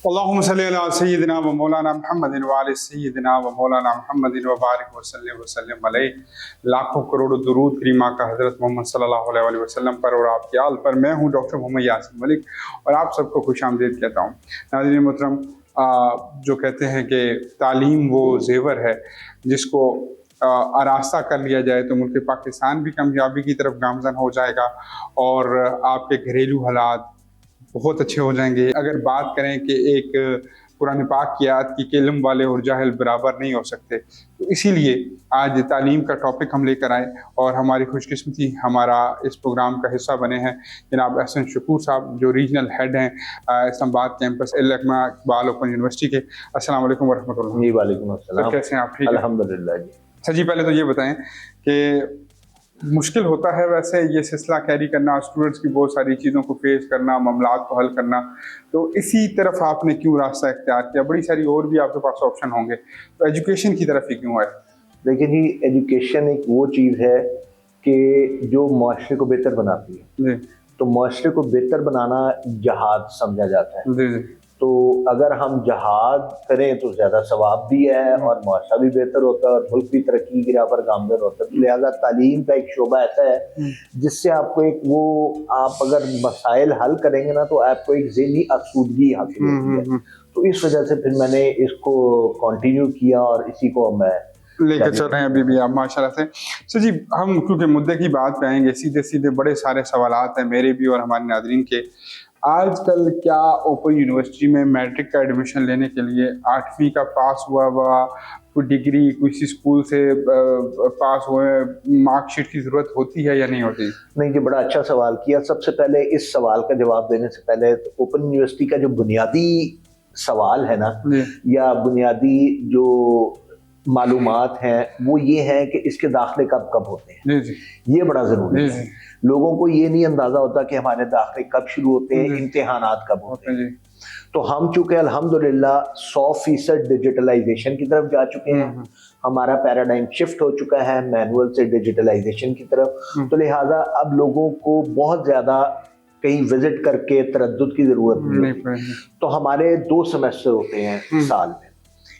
अल्लाहुम्मा सल्लि अला सय्यिदिना व मौलाना मुहम्मदिन व आले सय्यिदिना व मौलाना मुहम्मदिन व बारिक व सल्लिम अलैहि। लाखों करोड़ों दुरूद करीमा का हज़रत मोहम्मद सल्लल्लाहु अलैहि वसल्लम पर और आपके आल पर। मैं हूँ डॉक्टर मोहम्मद यासीन मलिक और आप सबको खुशामदीद कहता हूँ। नाज़रीन मोहतरम, जो कहते हैं कि तालीम वो ज़ेवर है जिसको आरास्ता कर लिया जाए तो मुल्क पाकिस्तान भी कामयाबी की तरफ गामज़न हो जाएगा और आपके घरेलू हालात बहुत अच्छे हो जाएंगे। अगर बात करें कि एक कुरान पाक की आयत की इल्म वाले और जाहिल बराबर नहीं हो सकते, तो इसीलिए आज तालीम का टॉपिक हम लेकर आए और हमारी खुशकिस्मती हमारा इस प्रोग्राम का हिस्सा बने हैं जनाब एहसन शकूर साहब, जो रीजनल हेड हैं इस्लामाबाद कैंपस अल्लामा इकबाल ओपन यूनिवर्सिटी के। अस्सलाम वालेकुम वरहमतुल्लाह। जी वालेकुम अस्सलाम। कैसे हैं आप? ठीक है अल्हम्दुलिल्लाह जी। अच्छा जी, पहले तो ये बताएं कि मुश्किल होता है वैसे ये सिलसिला कैरी करना, स्टूडेंट्स की बहुत सारी चीज़ों को फेस करना, मामलात को हल करना, तो इसी तरफ आपने क्यों रास्ता इख्तियार किया? बड़ी सारी और भी आपके पास ऑप्शन होंगे, तो एजुकेशन की तरफ ही क्यों आए? देखिए जी, एजुकेशन एक वो चीज़ है कि जो माशरे को बेहतर बनाती है। जी तो माशरे को बेहतर बनाना जहाद समझा जाता है। जी जी। तो अगर हम जहाद करें तो ज़्यादा सवाब भी है और माशरा भी बेहतर होता है और मुल्क भी तरक्की की राह पर गामज़न होता है। लिहाजा तालीम का एक शोबा ऐसा है जिससे आपको एक वो, आप अगर मसाइल हल करेंगे ना तो आपको एक ज़हनी आसूदगी हासिल होती है। तो इस वजह से फिर मैंने इसको कंटिन्यू किया और इसी को मैं लेकर चल रहे हैं अभी भी आप माशाल्लाह से। सर जी, हम क्योंकि मुद्दे की बात पे आएंगे, सीधे सीधे बड़े सारे सवालात हैं मेरे भी और हमारे नाज़रीन के। आजकल क्या ओपन यूनिवर्सिटी में मैट्रिक का एडमिशन लेने के लिए 8वीं का पास हुआ कोई डिग्री किसी स्कूल से पास हुए मार्कशीट की ज़रूरत होती है या नहीं होती? नहीं जी, बड़ा अच्छा सवाल किया। सबसे पहले इस सवाल का जवाब देने से पहले तो ओपन यूनिवर्सिटी का जो बुनियादी सवाल है ना, या बुनियादी जो मालूमात हैं वो ये है कि इसके दाखिले कब कब होते हैं। जी। ये बड़ा ज़रूरी है। लोगों को ये नहीं अंदाज़ा होता कि हमारे दाखिले कब शुरू होते हैं, इम्तिहानात कब होते हैं। तो हम चूँकि अल्हम्दुलिल्लाह 100% डिजिटलाइजेशन की तरफ जा चुके हैं, हमारा पैराडाइम शिफ्ट हो चुका है मैनुअल से डिजिटलाइजेशन की तरफ, तो लिहाजा अब लोगों को बहुत ज़्यादा कहीं विजिट करके तरद्दुद की ज़रूरत नहीं होती। तो हमारे 2 सेमेस्टर होते हैं साल में।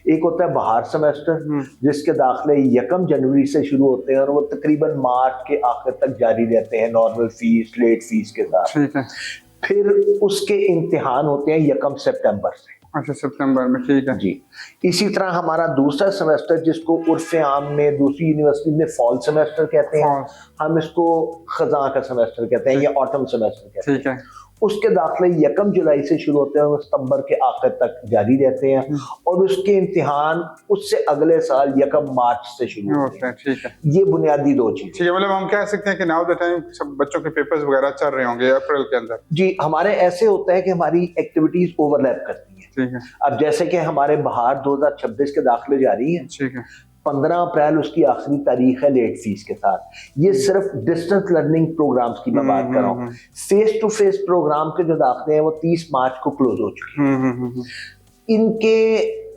एक होता है बहार सेमेस्टर जिसके दाखिले 1 जनवरी से शुरू होते हैं और वो तकरीबन मार्च के आखिर तक जारी रहते हैं, नॉर्मल फीस लेट फीस के साथ। फिर उसके इम्तिहान होते हैं 1 सितंबर से। अच्छा, सितंबर में, ठीक है जी। इसी तरह हमारा दूसरा सेमेस्टर, जिसको उर्फ़े आम में दूसरी यूनिवर्सिटी में फॉल सेमेस्टर कहते हैं, हम इसको खज़ां का सेमेस्टर कहते हैं या ऑटम सेमेस्टर कहते हैं, ठीक है। उसके दाखिले 1 जुलाई से शुरू होते हैं और सितंबर के आखिर तक जारी रहते हैं और उसके इम्तिहान उससे अगले साल 1 मार्च से शुरू होते हैं। ठीक है, ये बुनियादी 2 चीज़। ठीक है, मतलब हम कह सकते हैं कि नाउ द टाइम सब बच्चों के पेपर्स वगैरह चल रहे होंगे अप्रैल के अंदर। जी, हमारे ऐसे होता है कि हमारी एक्टिविटीज ओवरलैप करती हैं। ठीक है। अब जैसे कि हमारे बहार 2026 के दाखिले जारी हैं। ठीक है। 15 अप्रैल उसकी आखिरी तारीख है लेट फीस के साथ। ये सिर्फ डिस्टेंस लर्निंग प्रोग्राम्स की मैं बात कर रहा हूँ। फेस टू फेस प्रोग्राम के जो दाखिले हैं वो 30 मार्च को क्लोज हो चुके हैं। इनके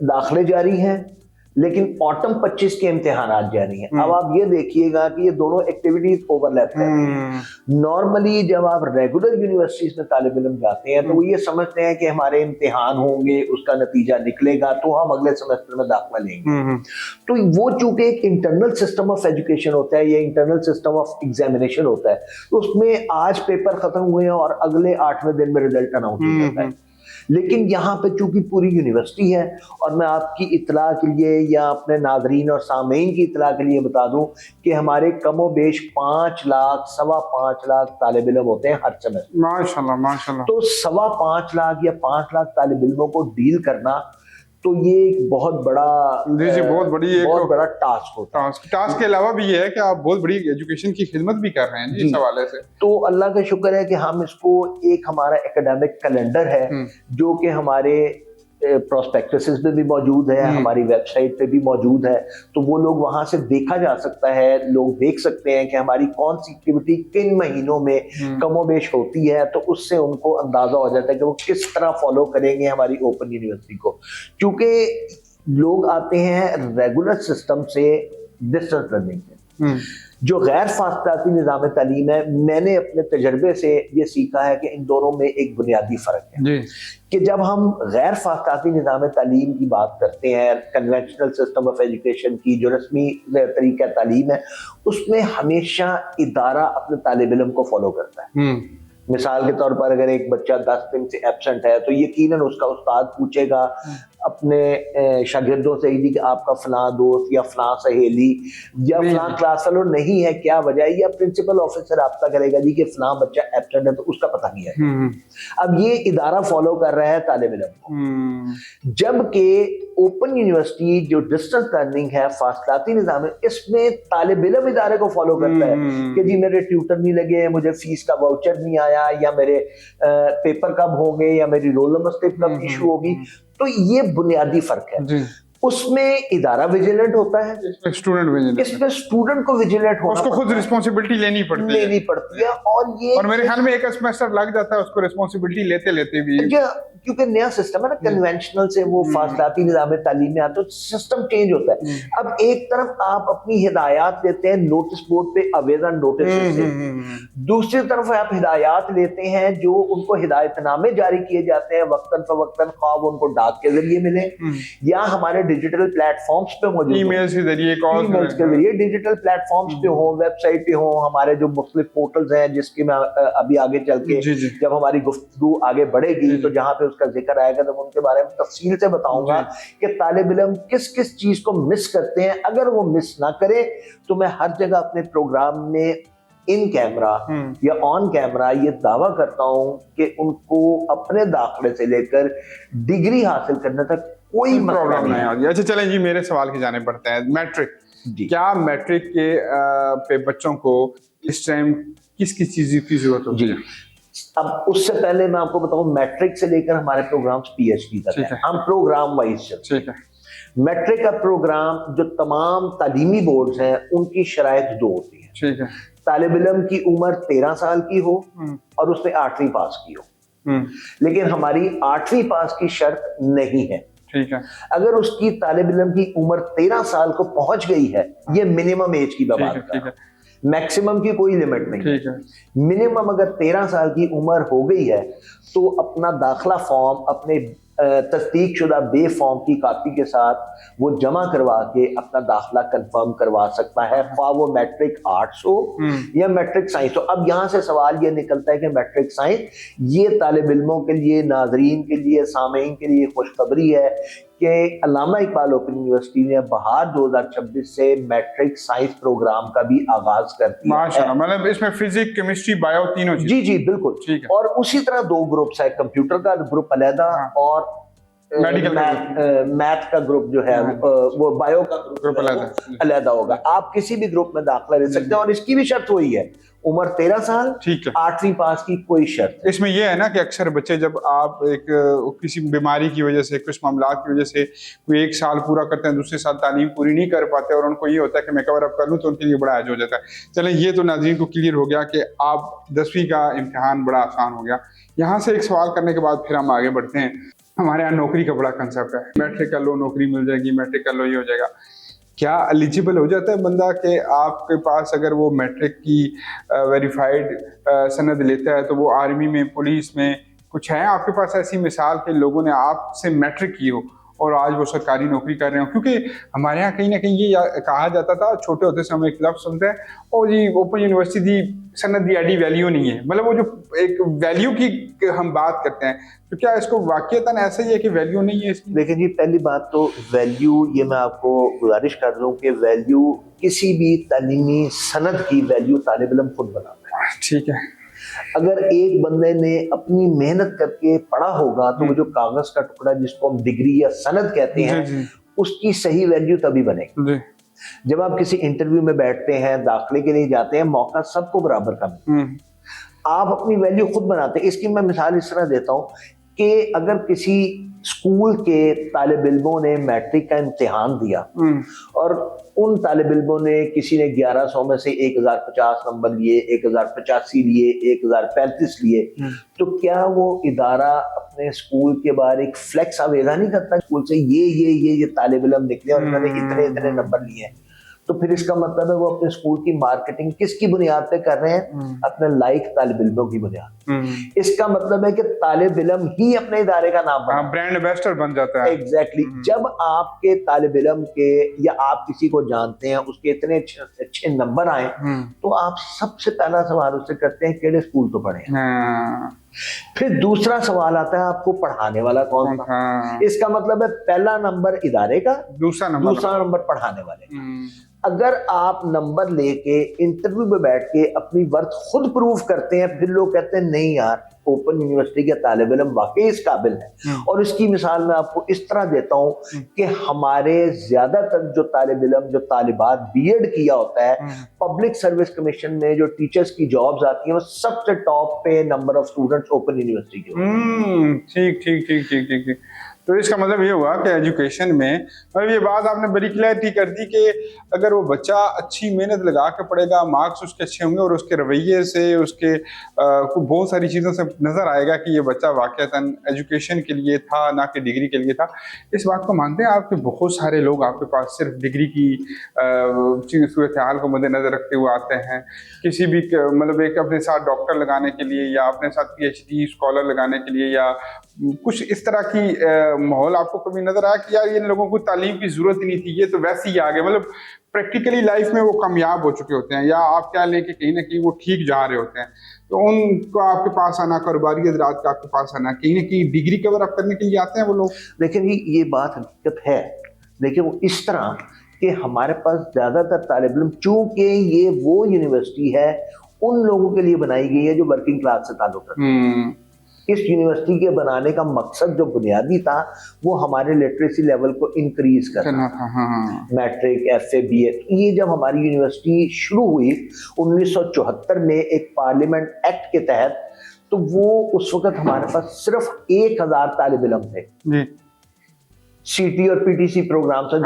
दाखिले जारी हैं लेकिन ऑटम 25 के इम्तिहान जारी हैं। अब आप ये देखिएगा कि ये दोनों एक्टिविटीज ओवरलैप करती हैं। नॉर्मली जब आप रेगुलर यूनिवर्सिटीज में तालिब इल्म जाते हैं तो वो ये समझते हैं कि हमारे इम्तिहान होंगे, उसका नतीजा निकलेगा तो हम अगले सेमेस्टर में दाखिला लेंगे। तो वो चूंकि एक इंटरनल सिस्टम ऑफ एजुकेशन होता है या इंटरनल सिस्टम ऑफ एग्जामिनेशन होता है, तो उसमें आज पेपर खत्म हुए हैं और अगले 8वें दिन में रिजल्ट अनाउंस हो जाता है। लेकिन यहाँ पे चूंकि पूरी यूनिवर्सिटी है, और मैं आपकी इत्तला के लिए या अपने नाज़रीन और सामीन की इत्तला के लिए बता दूं कि हमारे कमोबेश 5 लाख 5.25 लाख तालिब इल्म होते हैं हर सेमेस्टर। माशाल्लाह माशाल्लाह। तो 5.25 लाख या 5 लाख तालिब इल्मों को डील करना तो ये एक बहुत बड़ा बहुत बड़ा टास्क होता है। टास्क के अलावा भी ये है कि आप बहुत बड़ी एजुकेशन की खिदमत भी कर रहे हैं जी इस हवाले से। तो अल्लाह का शुक्र है कि हम इसको, एक हमारा एकेडमिक कैलेंडर है जो कि हमारे प्रोस्पेक्टसेस में भी मौजूद है, हमारी वेबसाइट पे भी मौजूद है। तो वो लोग वहां से देखा जा सकता है, लोग देख सकते हैं कि हमारी कौन सी एक्टिविटी किन महीनों में कमोबेश होती है, तो उससे उनको अंदाजा हो जाता है कि वो किस तरह फॉलो करेंगे हमारी ओपन यूनिवर्सिटी को। क्योंकि लोग आते हैं रेगुलर सिस्टम से डिस्टेंस लर्निंग में, जो गैर फासलाती निज़ाम तालीम है, मैंने अपने तजर्बे से ये सीखा है कि इन दोनों में एक बुनियादी फ़र्क है जी। कि जब हम गैर फासलाती निज़ाम तालीम की बात करते हैं, कन्वेंशनल सिस्टम ऑफ एजुकेशन की जो रस्मी तरीका तालीम है, उसमें हमेशा इदारा अपने तालिब इल्म को फॉलो करता है। मिसाल के तौर पर अगर एक बच्चा 10 दिन से एब्सेंट है तो यकीनन उसका उस्ताद पूछेगा अपने शागिर्दों से ही कि आपका फलां दोस्त या फलां सहेली या फलां क्लास फेलो नहीं है, क्या वजह है, या प्रिंसिपल ऑफिस से रब्ता करेगा जी कि फलां बच्चा एब्सेंट है तो उसका पता नहीं है। अब ये इदारा फॉलो कर रहा है तालिब इल्म को, जबकि ओपन यूनिवर्सिटी जो डिस्टेंस लर्निंग है, फासलाती निज़ाम है, इसमें तालिब इल्म इदारे को फॉलो करता है कि जी मेरे ट्यूटर नहीं लगे, मुझे फीस का वाउचर नहीं आया, या मेरे पेपर कब होंगे, या मेरी रोल नंबर स्लिप कब इशू होगी। तो ये बुनियादी फर्क है। उसमें इदारा विजिलेंट होता है, स्टूडेंट विजिलेंट, इसमें स्टूडेंट को विजिलेंट होना, उसको खुद रिस्पॉन्सिबिलिटी लेनी पड़ती है। और मेरे ख्याल में एक सेमेस्टर लग जाता है उसको रिस्पॉन्सिबिलिटी लेते भी, क्योंकि नया सिस्टम है ना, कन्वेंशनल से वो फासलाती निज़ाम तालीम में आता है, सिस्टम चेंज होता है। अब एक तरफ आप अपनी हिदायत देते हैं नोटिस बोर्ड पे आवेदन नोटिस से, दूसरी तरफ आप हिदायत लेते हैं जो उनको हिदायतनामे जारी किए जाते हैं वक्तन फवक्तन, ख्वाब उनको डाक के जरिए मिले या हमारे डिजिटल प्लेटफॉर्म्स पे मौजूद, ईमेल्स के जरिए, ईमेल्स के जरिए, डिजिटल प्लेटफॉर्म्स पे हो, वेबसाइट पे हो, हमारे जो मुख्तलिफ पोर्टल्स हैं जिसकी मैं अभी आगे चल के जब हमारी गुफ्तगू आगे बढ़ेगी तो जहाँ पे उसका जिक्र आएगा तो उनके बारे में तफसील से बताऊंगा कि तालिब इल्म किस किस चीज को मिस करते हैं। अगर वो मिस ना करे तो मैं हर जगह अपने प्रोग्राम में इन कैमरा या ऑन कैमरा ये दावा करता हूं कि उनको अपने दाखिले से लेकर डिग्री हासिल करने तक कोई प्रॉब्लम नहीं आती। अच्छा चलें जी, मेरे सवाल की जाने पड़ते हैं। मैट्रिक, क्या मैट्रिक के पे बच्चों को इस टाइम किस किस चीज की जरूरत होती है? अब उससे पहले मैं आपको बताऊं, मैट्रिक से लेकर हमारे प्रोग्राम्स पीएचडी तक है, हम प्रोग्राम वाइज चलते हैं। मैट्रिक का प्रोग्राम जो तमाम तालीमी बोर्ड्स हैं उनकी शराइत दो होती है। ठीक है। तालिब इल्म की उम्र 13 साल की हो और उसने 8वीं पास की हो, लेकिन हमारी 8वीं पास की शर्त नहीं है। ठीक है। अगर उसकी तालिब इल्म की उम्र 13 साल को पहुंच गई है, ये मिनिमम एज की बात है, मैक्सिमम की कोई लिमिट नहीं। ठीक है। मिनिमम अगर 13 साल की उम्र हो गई है तो अपना दाखिला फॉर्म अपने तस्दीक शुदा बे फॉर्म की कॉपी के साथ वो जमा करवा के अपना दाखिला कंफर्म करवा सकता है, ख्वाह वो मैट्रिक आर्ट्स हो या मैट्रिक साइंस हो। अब यहाँ से सवाल ये निकलता है कि मैट्रिक साइंस, ये तालिब इल्मों के लिए, नाजरीन के लिए, सामीन के लिए खुशखबरी है कि अल्लामा इकबाल ओपन यूनिवर्सिटी ने बहार 2026 से मैट्रिक साइंस प्रोग्राम का भी आगाज कर दिया। माशाअल्लाह, मतलब इसमें फिजिक्स, केमिस्ट्री, बायो तीनों चीजें। जी बिल्कुल। ठीक है। और उसी तरह 2 ग्रुप्स है, कंप्यूटर का ग्रुप अलहदा और मेडिकल मैथ का ग्रुप जो है वो बायो का ग्रुप अलहदा होगा। आप किसी भी ग्रुप में दाखिला ले सकते हैं और इसकी भी शर्त वही है, उम्र 13 साल, ठीक है, 8वीं पास की कोई शर्त। इसमें यह है ना कि अक्सर बच्चे जब आप एक किसी बीमारी की वजह से, कुछ मामला की वजह से कोई 1 साल पूरा करते हैं, दूसरे साल तालीम पूरी नहीं कर पाते और उनको ये होता है कि मैं कवर अप कर लूँ, तो उनके लिए बड़ा हर्ज हो जाता है। चलें, ये तो नाज़रीन को क्लियर हो गया कि आप 10वीं का इम्तिहान बड़ा आसान हो गया। यहाँ से एक सवाल करने के बाद फिर हम आगे बढ़ते हैं। हमारे यहाँ नौकरी का बड़ा कंसेप्ट है, मैट्रिक कर लो नौकरी मिल जाएगी, मैट्रिक कर लो ये हो जाएगा। क्या एलिजिबल हो जाता है बंदा कि आपके पास अगर वो मैट्रिक की वेरीफाइड सनद लेता है तो वो आर्मी में, पुलिस में, कुछ है आपके पास ऐसी मिसाल के लोगों ने आपसे मैट्रिक की हो और आज वो सरकारी नौकरी कर रहे हो? क्योंकि हमारे यहाँ कहीं ना कहीं ये कहा जाता था, छोटे होते से हम एक लफ्ज़ सुनते हैं, और जी ओपन यूनिवर्सिटी दी सनद दी एडी वैल्यू नहीं है, मतलब वो जो एक वैल्यू की हम बात करते हैं, तो क्या इसको वाकईतन ऐसा ही है कि वैल्यू नहीं है इसकी? देखिए जी, पहली बात तो वैल्यू, ये मैं आपको गुजारिश कर दूं कि वैल्यू किसी भी तालीमी सनद की वैल्यू तालिब इल्म खुद बनाता है। ठीक है। अगर एक बंदे ने अपनी मेहनत करके पढ़ा होगा तो वो जो कागज का टुकड़ा जिसको हम डिग्री या सनद कहते हैं, उसकी सही वैल्यू तभी बनेगी। जब आप किसी इंटरव्यू में बैठते हैं, दाखिले के लिए जाते हैं, मौका सबको बराबर का मिलता है, आप अपनी वैल्यू खुद बनाते हैं। इसकी मैं मिसाल इस तरह देता हूँ कि अगर किसी स्कूल के तालिब इल्मों ने मैट्रिक का इम्तिहान दिया और उन तालिब इल्मों ने, किसी ने 1100 में से 1050 नंबर लिए, 1085 लिए, 1035 लिए, तो क्या वो इदारा अपने स्कूल के बाहर एक फ्लेक्स आवेदन नहीं करता स्कूल से, ये तालिब इल्म निकले और इन्होंने इतने नंबर लिए? तो फिर इसका मतलब है वो अपने स्कूल की मार्केटिंग किसकी बुनियाद पे कर रहे हैं? अपने लाइक तालिब इल्मों की बुनियाद। इसका मतलब है कि तालिब इल्म ही अपने इदारे का नाम बना, ब्रांड एम्बेसडर बन जाता है। एग्जैक्टली। जब आपके तालिब इल्म के या आप किसी को जानते हैं उसके इतने अच्छे नंबर आए तो आप सबसे पहला सवाल उससे करते हैं केड़े स्कूल तो पढ़े हैं। फिर दूसरा सवाल आता है आपको पढ़ाने वाला कौन था। इसका मतलब है पहला नंबर इदारे का, दूसरा नंबर पढ़ाने वाले। अगर आप नंबर लेके इंटरव्यू में बैठ के अपनी वर्थ खुद प्रूव करते हैं, फिर लोग कहते हैं नहीं यार ओपन यूनिवर्सिटी के तालिब इल्म वाकई इस काबिल है। और इसकी मिसाल मैं आपको इस तरह देता हूं कि हमारे ज्यादातर जो तालिब इल्म, जो तालिबात बीएड किया होता है, पब्लिक सर्विस कमीशन में जो टीचर्स की जॉब्स आती हैं वो सबसे टॉप पे number of students open university के होते हैं। ठीक ठीक ठीक ठीक ठीक ठीक। तो इसका मतलब ये हुआ कि एजुकेशन में, और ये बात आपने बड़ी क्लैरिटी कर दी कि अगर वो बच्चा अच्छी मेहनत लगा के पढ़ेगा, मार्क्स उसके अच्छे होंगे और उसके रवैये से, उसके बहुत सारी चीज़ों से नज़र आएगा कि ये बच्चा वाक़तन एजुकेशन के लिए था, ना कि डिग्री के लिए था। इस बात को मानते हैं आपके बहुत सारे लोग आपके पास सिर्फ डिग्री की सूरत हाल को मद्देनज़र रखते हुए आते हैं, किसी भी मतलब एक अपने साथ डॉक्टर लगाने के लिए या अपने साथ PhD स्कॉलर लगाने के लिए या कुछ इस तरह की माहौल आपको कभी नजर आया कि यार इन लोगों को तालीम की जरूरत ही नहीं थी, ये तो वैसे ही आ गए, मतलब प्रैक्टिकली लाइफ में वो कामयाब हो चुके होते हैं, या आप क्या लें कि कहीं ना कहीं वो ठीक जा रहे होते हैं, तो उनको आपके पास आना, कारोबारी हजरात का आपके पास आना, कहीं ना कहीं डिग्री कवर अप करने के लिए आते हैं वो लोग। लेकिन ये बात हकीकत है, लेकिन वो इस तरह कि हमारे पास ज्यादातर तालिब इल्म, चूंकि ये वो यूनिवर्सिटी है उन लोगों के लिए बनाई गई है जो वर्किंग क्लास से ताल्लुक रखते हैं। इस यूनिवर्सिटी के बनाने का मकसद जो बुनियादी था वो हमारे लिटरेसी लेवल को इंक्रीज करना था। Matric, FA, BA। ये जब हमारी यूनिवर्सिटी शुरू हुई 1974 में एक पार्लियामेंट एक्ट के तहत, तो वो उस वक्त हमारे पास सिर्फ 1000 तालिब इल्म थे। CT और PTC प्रोग्राम था,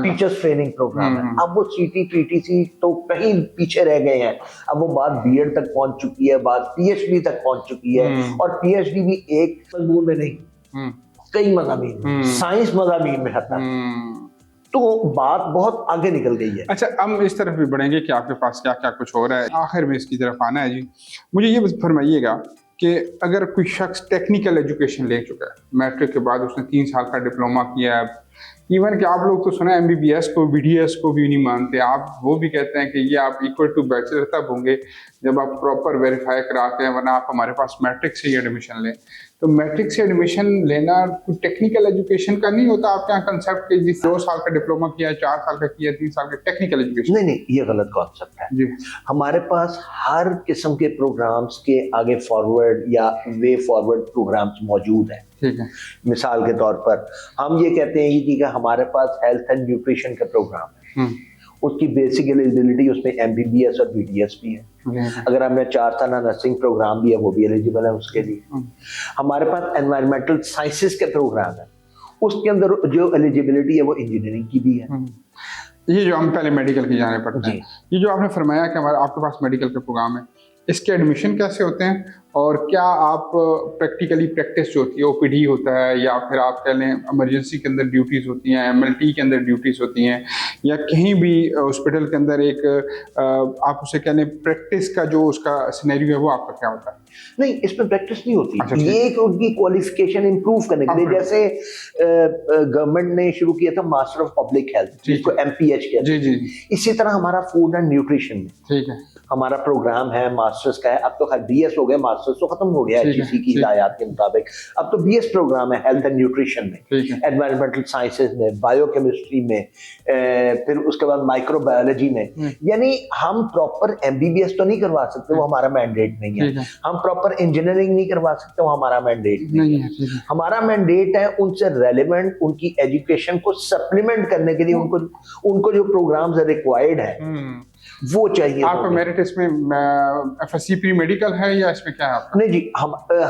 टीचर्स ट्रेनिंग प्रोग्राम है। अब वो CT PTC तो कहीं पीछे रह गए हैं, अब वो बात BEd तक पहुंच चुकी है, बात PhD तक पहुंच चुकी है, और PhD भी एक मजमून में नहीं, कई मज़ामीन में, साइंस मज़ामीन में हता, तो बात बहुत आगे निकल गई है। अच्छा, हम इस तरफ भी बढ़ेंगे कि आपके पास क्या क्या कुछ हो रहा है, आखिर में इसकी तरफ आना है जी। मुझे ये फरमाइएगा कि अगर कोई शख्स टेक्निकल एजुकेशन ले चुका है, मैट्रिक के बाद उसने 3 साल का डिप्लोमा किया है, इवन कि आप लोग तो सुना MBBS को, BDS को भी नहीं मानते, आप वो भी कहते हैं कि ये आप इक्वल टू बैचलर तब होंगे जब आप प्रॉपर वेरीफाई कराते हैं, वरना आप हमारे पास मैट्रिक से ही एडमिशन लें। तो मैट्रिक से एडमिशन लेना कोई टेक्निकल एजुकेशन का नहीं होता आपके यहाँ कंसेप्ट के, जिस 2 साल का डिप्लोमा किया, 4 साल का किया, 3 साल का टेक्निकल एजुकेशन? नहीं, ये गलत कॉन्सेप्ट है जी। हमारे पास हर किस्म के प्रोग्राम्स के आगे फॉरवर्ड या वे फॉरवर्ड प्रोग्राम्स मौजूद हैं। ठीक है। मिसाल के तौर पर हम ये कहते हैं कि हमारे पास हेल्थ एंड न्यूट्रिशन का प्रोग्राम है, उसकी बेसिक एलिजिबिलिटी उसमें MBBS और BDS भी है। अगर हमने 4 साल नर्सिंग प्रोग्राम भी है, वो भी एलिजिबल है उसके लिए। हमारे पास एनवायरमेंटल साइंसेस के प्रोग्राम है, उसके अंदर जो एलिजिबिलिटी है वो इंजीनियरिंग की भी है। ये जो हम पहले मेडिकल की जाने पड़ते हैं, ये जो आपने फरमाया कि हमारे आपके पास मेडिकल के प्रोग्राम है, इसके एडमिशन कैसे होते हैं, और क्या आप प्रैक्टिकली प्रैक्टिस जो होती है, OPD होता है, या फिर आप कह लें इमरजेंसी के अंदर ड्यूटीज़ होती हैं, MLT के अंदर ड्यूटीज़ होती हैं, या कहीं भी हॉस्पिटल के अंदर एक आप उसे कह लें प्रैक्टिस का जो उसका सिनेरियो है वो आपका क्या होता है? नहीं, इसमें प्रैक्टिस नहीं होती। अच्छा, ये एक उनकी क्वालिफिकेशन इंप्रूव करने के लिए, जैसे गवर्नमेंट ने शुरू किया था मास्टर ऑफ पब्लिक हेल्थ, जिसको MPH कहते हैं, इसी तरह हमारा फूड एंड न्यूट्रिशन में ठीक है हमारा प्रोग्राम है, मास्टर्स का है। अब तो खैर BS हो गया, मास्टर्स तो खत्म हो गया HEC की हिदायत के मुताबिक। अब तो BS प्रोग्राम है हेल्थ एंड न्यूट्रिशन में, एनवायरमेंटल साइंसेज में, बायोकेमिस्ट्री में, फिर उसके बाद माइक्रोबायोलॉजी में। यानी हम प्रॉपर MBBS तो नहीं करवा सकते, वो हमारा मैंडेट नहीं है। हम प्रॉपर इंजीनियरिंग नहीं करवा सकते, वो हमारा मैंडेट नहीं है। हमारा मैंडेट है उनसे रेलेवेंट उनकी एजुकेशन को सप्लीमेंट करने के लिए उनको जो प्रोग्राम्स रिक्वायर्ड है वो चाहिए। आपका मेरिट इसमें FSC प्री मेडिकल है या इसमें क्या है आपका? नहीं जी,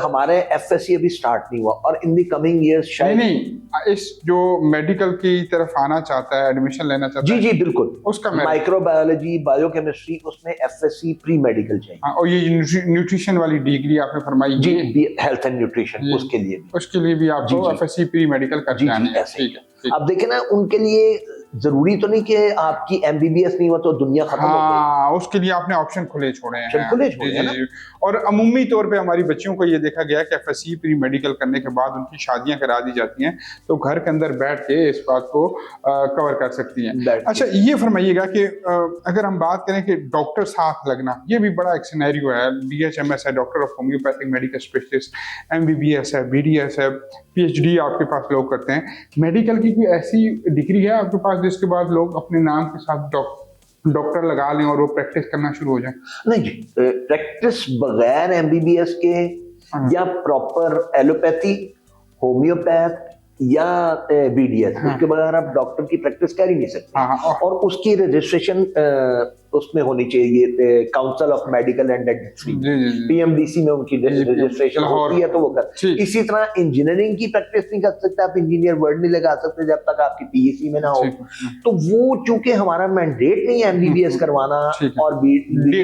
हमारे FSC अभी स्टार्ट नहीं हुआ, और इन दी कमिंग इयर्स शायद नहीं इस जो मेडिकल की तरफ आना चाहता है, एडमिशन लेना चाहता है, जी बिल्कुल, उसका माइक्रोबायोलॉजी, बायोकेमिस्ट्री, उसमें FSC प्री मेडिकल चाहिए। और ये न्यूट्रिशन वाली डिग्री आपने फरमाई जी, हेल्थ एंड न्यूट्रिशन, उसके लिए भी आपको FSC प्री मेडिकल करना है। अब देखें ना, उनके लिए जरूरी तो नहीं कि आपकी एमबीबीएस नहीं हो तो दुनिया खत्म हो गई। हाँ, उसके लिए आपने ऑप्शन खुले छोड़े हैं। खुले छोड़े हैं ना। और अमूमी तौर पे हमारी बच्चियों को ये देखा गया है कि एफएससी प्री मेडिकल करने के बाद उनकी शादियां करा दी जाती हैं, तो घर के अंदर बैठ के इस बात को कवर कर सकती हैं। अच्छा, ये फरमाइएगा कि अगर हम बात करें कि डॉक्टर साथ लगना, ये भी बड़ा एक सिनेरियो है। DHMS है, doctor of homeopathic medical specialist, MBBS है, BDS है, PhD आपके पास लोग करते हैं। मेडिकल की कोई ऐसी डिग्री है आपके पास जिसके बाद लोग अपने नाम के साथ डॉक्टर लगा लें और वो प्रैक्टिस करना शुरू हो जाए? नहीं जी, प्रैक्टिस बगैर एमबीबीएस के या प्रॉपर एलोपैथी, होम्योपैथ या BDS, उसके बगैर आप डॉक्टर की प्रैक्टिस कर ही नहीं सकते। और उसकी रजिस्ट्रेशन उसमें होनी चाहिए, council of medical and dentistry, PMDC में उनकी रजिस्ट्रेशन होती है, तो वो कर। इसी तरह इंजीनियरिंग की प्रैक्टिस नहीं कर सकते आप, इंजीनियर वर्ड नहीं लगा सकते जब तक आपकी PEC में ना हो। तो वो चूंकि हमारा मैंडेट नहीं है MBBS करवाना और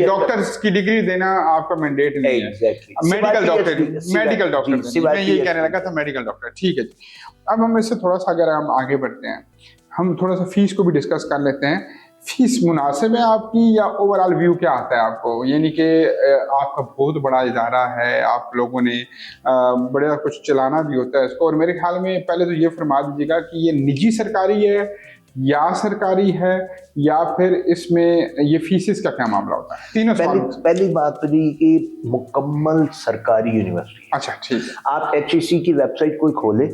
डॉक्टर्स की डिग्री देना आपका मैंडेट नहीं है। मेडिकल डॉक्टर मैं ये कहने लगा था, मेडिकल डॉक्टर। ठीक है जी, अब हम इससे थोड़ा सा अगर हम आगे बढ़ते हैं, हम थोड़ा सा फीस को भी डिस्कस कर लेते हैं। फीस मुनासिब है आपकी या ओवरऑल व्यू क्या आता है आपको? यानी कि आपका बहुत बड़ा इदारा है, आप लोगों ने बड़ा कुछ चलाना भी होता है इसको, और मेरे ख्याल में पहले तो ये फरमा दीजिएगा कि ये निजी सरकारी है या सरकारी है, या फिर इसमें ये फीसिस का क्या मामला होता है? तीनों पहली बात तो ये कि मुकम्मल सरकारी यूनिवर्सिटी। अच्छा, ठीक है। आप HEC की वेबसाइट कोई खोले,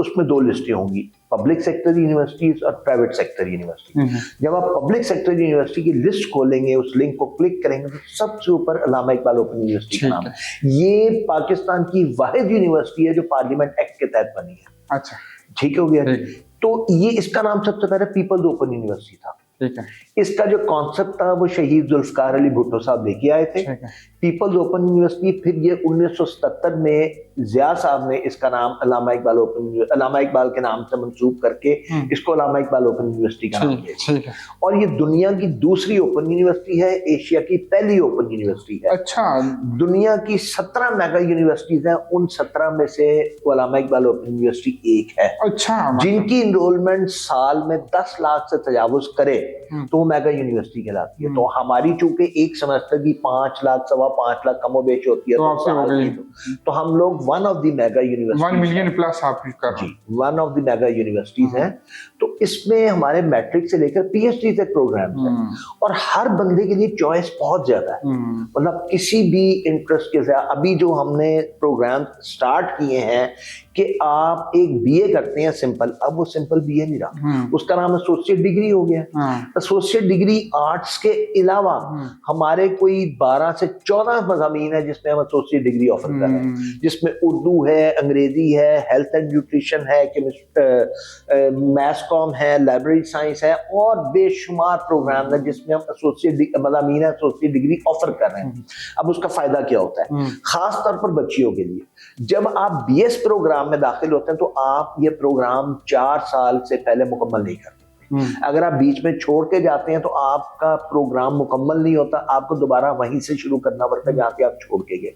उसमें दो लिस्टें होंगी, पब्लिक सेक्टर यूनिवर्सिटीज और प्राइवेट सेक्टर यूनिवर्सिटी। जब आप पब्लिक सेक्टर यूनिवर्सिटी की लिस्ट खोलेंगे, उस लिंक को क्लिक करेंगे, तो सबसे ऊपर अल्लामा इकबाल ओपन यूनिवर्सिटी का नाम है। ये पाकिस्तान की वाहिद यूनिवर्सिटी है जो पार्लियामेंट एक्ट के तहत बनी है। अच्छा, ठीक हो गया। तो ये इसका नाम सबसे पहले पीपल्स ओपन यूनिवर्सिटी था। ठीक है। इसका जो कॉन्सेप्ट था वो शहीद जुल्फकार अली भुट्टो साहब लेके आए थे, पीपल्स ओपन यूनिवर्सिटी। फिर ये 1977 में जिया साहब ने इसका नाम अल्लामा इकबाल के नाम से मंसूब करके इसको अल्लामा इकबाल ओपन यूनिवर्सिटी का नाम दिया। और ये दुनिया की दूसरी ओपन यूनिवर्सिटी है, एशिया की पहली ओपन यूनिवर्सिटी है। अच्छा। दुनिया की 17 मेगा यूनिवर्सिटीज हैं, उन 17 में से अल्लामा इकबाल ओपन यूनिवर्सिटी एक है। अच्छा। जिनकी इनरोलमेंट साल में 10 लाख से तजावुज करे तो मेगा यूनिवर्सिटी कहलाती है। तो हमारी चूंकि एक सेमेस्टर की 5 लाख, 5.25 लाख कमोबेश होती है, तो हम लोग one of the mega university, 1 million plus आप जी, one of the mega universities हैं। तो इसमें हमारे मैट्रिक से लेकर PhD तक प्रोग्राम है, और हर बंदे के लिए चॉइस बहुत ज्यादा है। मतलब किसी भी इंटरेस्ट के साथ अभी जो हमने प्रोग्राम स्टार्ट किए हैं कि आप एक BA करते हैं सिंपल, अब वो सिंपल BA नहीं रहा, उसका नाम एसोसिएट डिग्री हो गया। एसोसिएट डिग्री आर्ट्स के अलावा हमारे कोई 12 से 14 मज़ामीन है जिसमें हम एसोसिएट डिग्री ऑफर कर रहे हैं, जिसमें उर्दू है, अंग्रेजी है, हेल्थ एंड न्यूट्रिशन है, मैथ्स कॉम है, लाइब्रेरी साइंस है, और बेशुमार प्रोग्राम है जिसमें हम एसोसिएट मज़ामीन एसोसिएट डिग्री ऑफर कर रहे हैं। अब उसका फायदा क्या होता है? खास तौर पर बच्चियों के लिए, जब आप BS प्रोग्राम में दाखिल होते हैं तो आप ये प्रोग्राम 4 साल से पहले मुकम्मल नहीं करते। अगर आप बीच में छोड़ के जाते हैं तो आपका प्रोग्राम मुकम्मल नहीं होता, आपको दोबारा वहीं से शुरू करना पड़ता है जहाँ पे आप छोड़ के गए।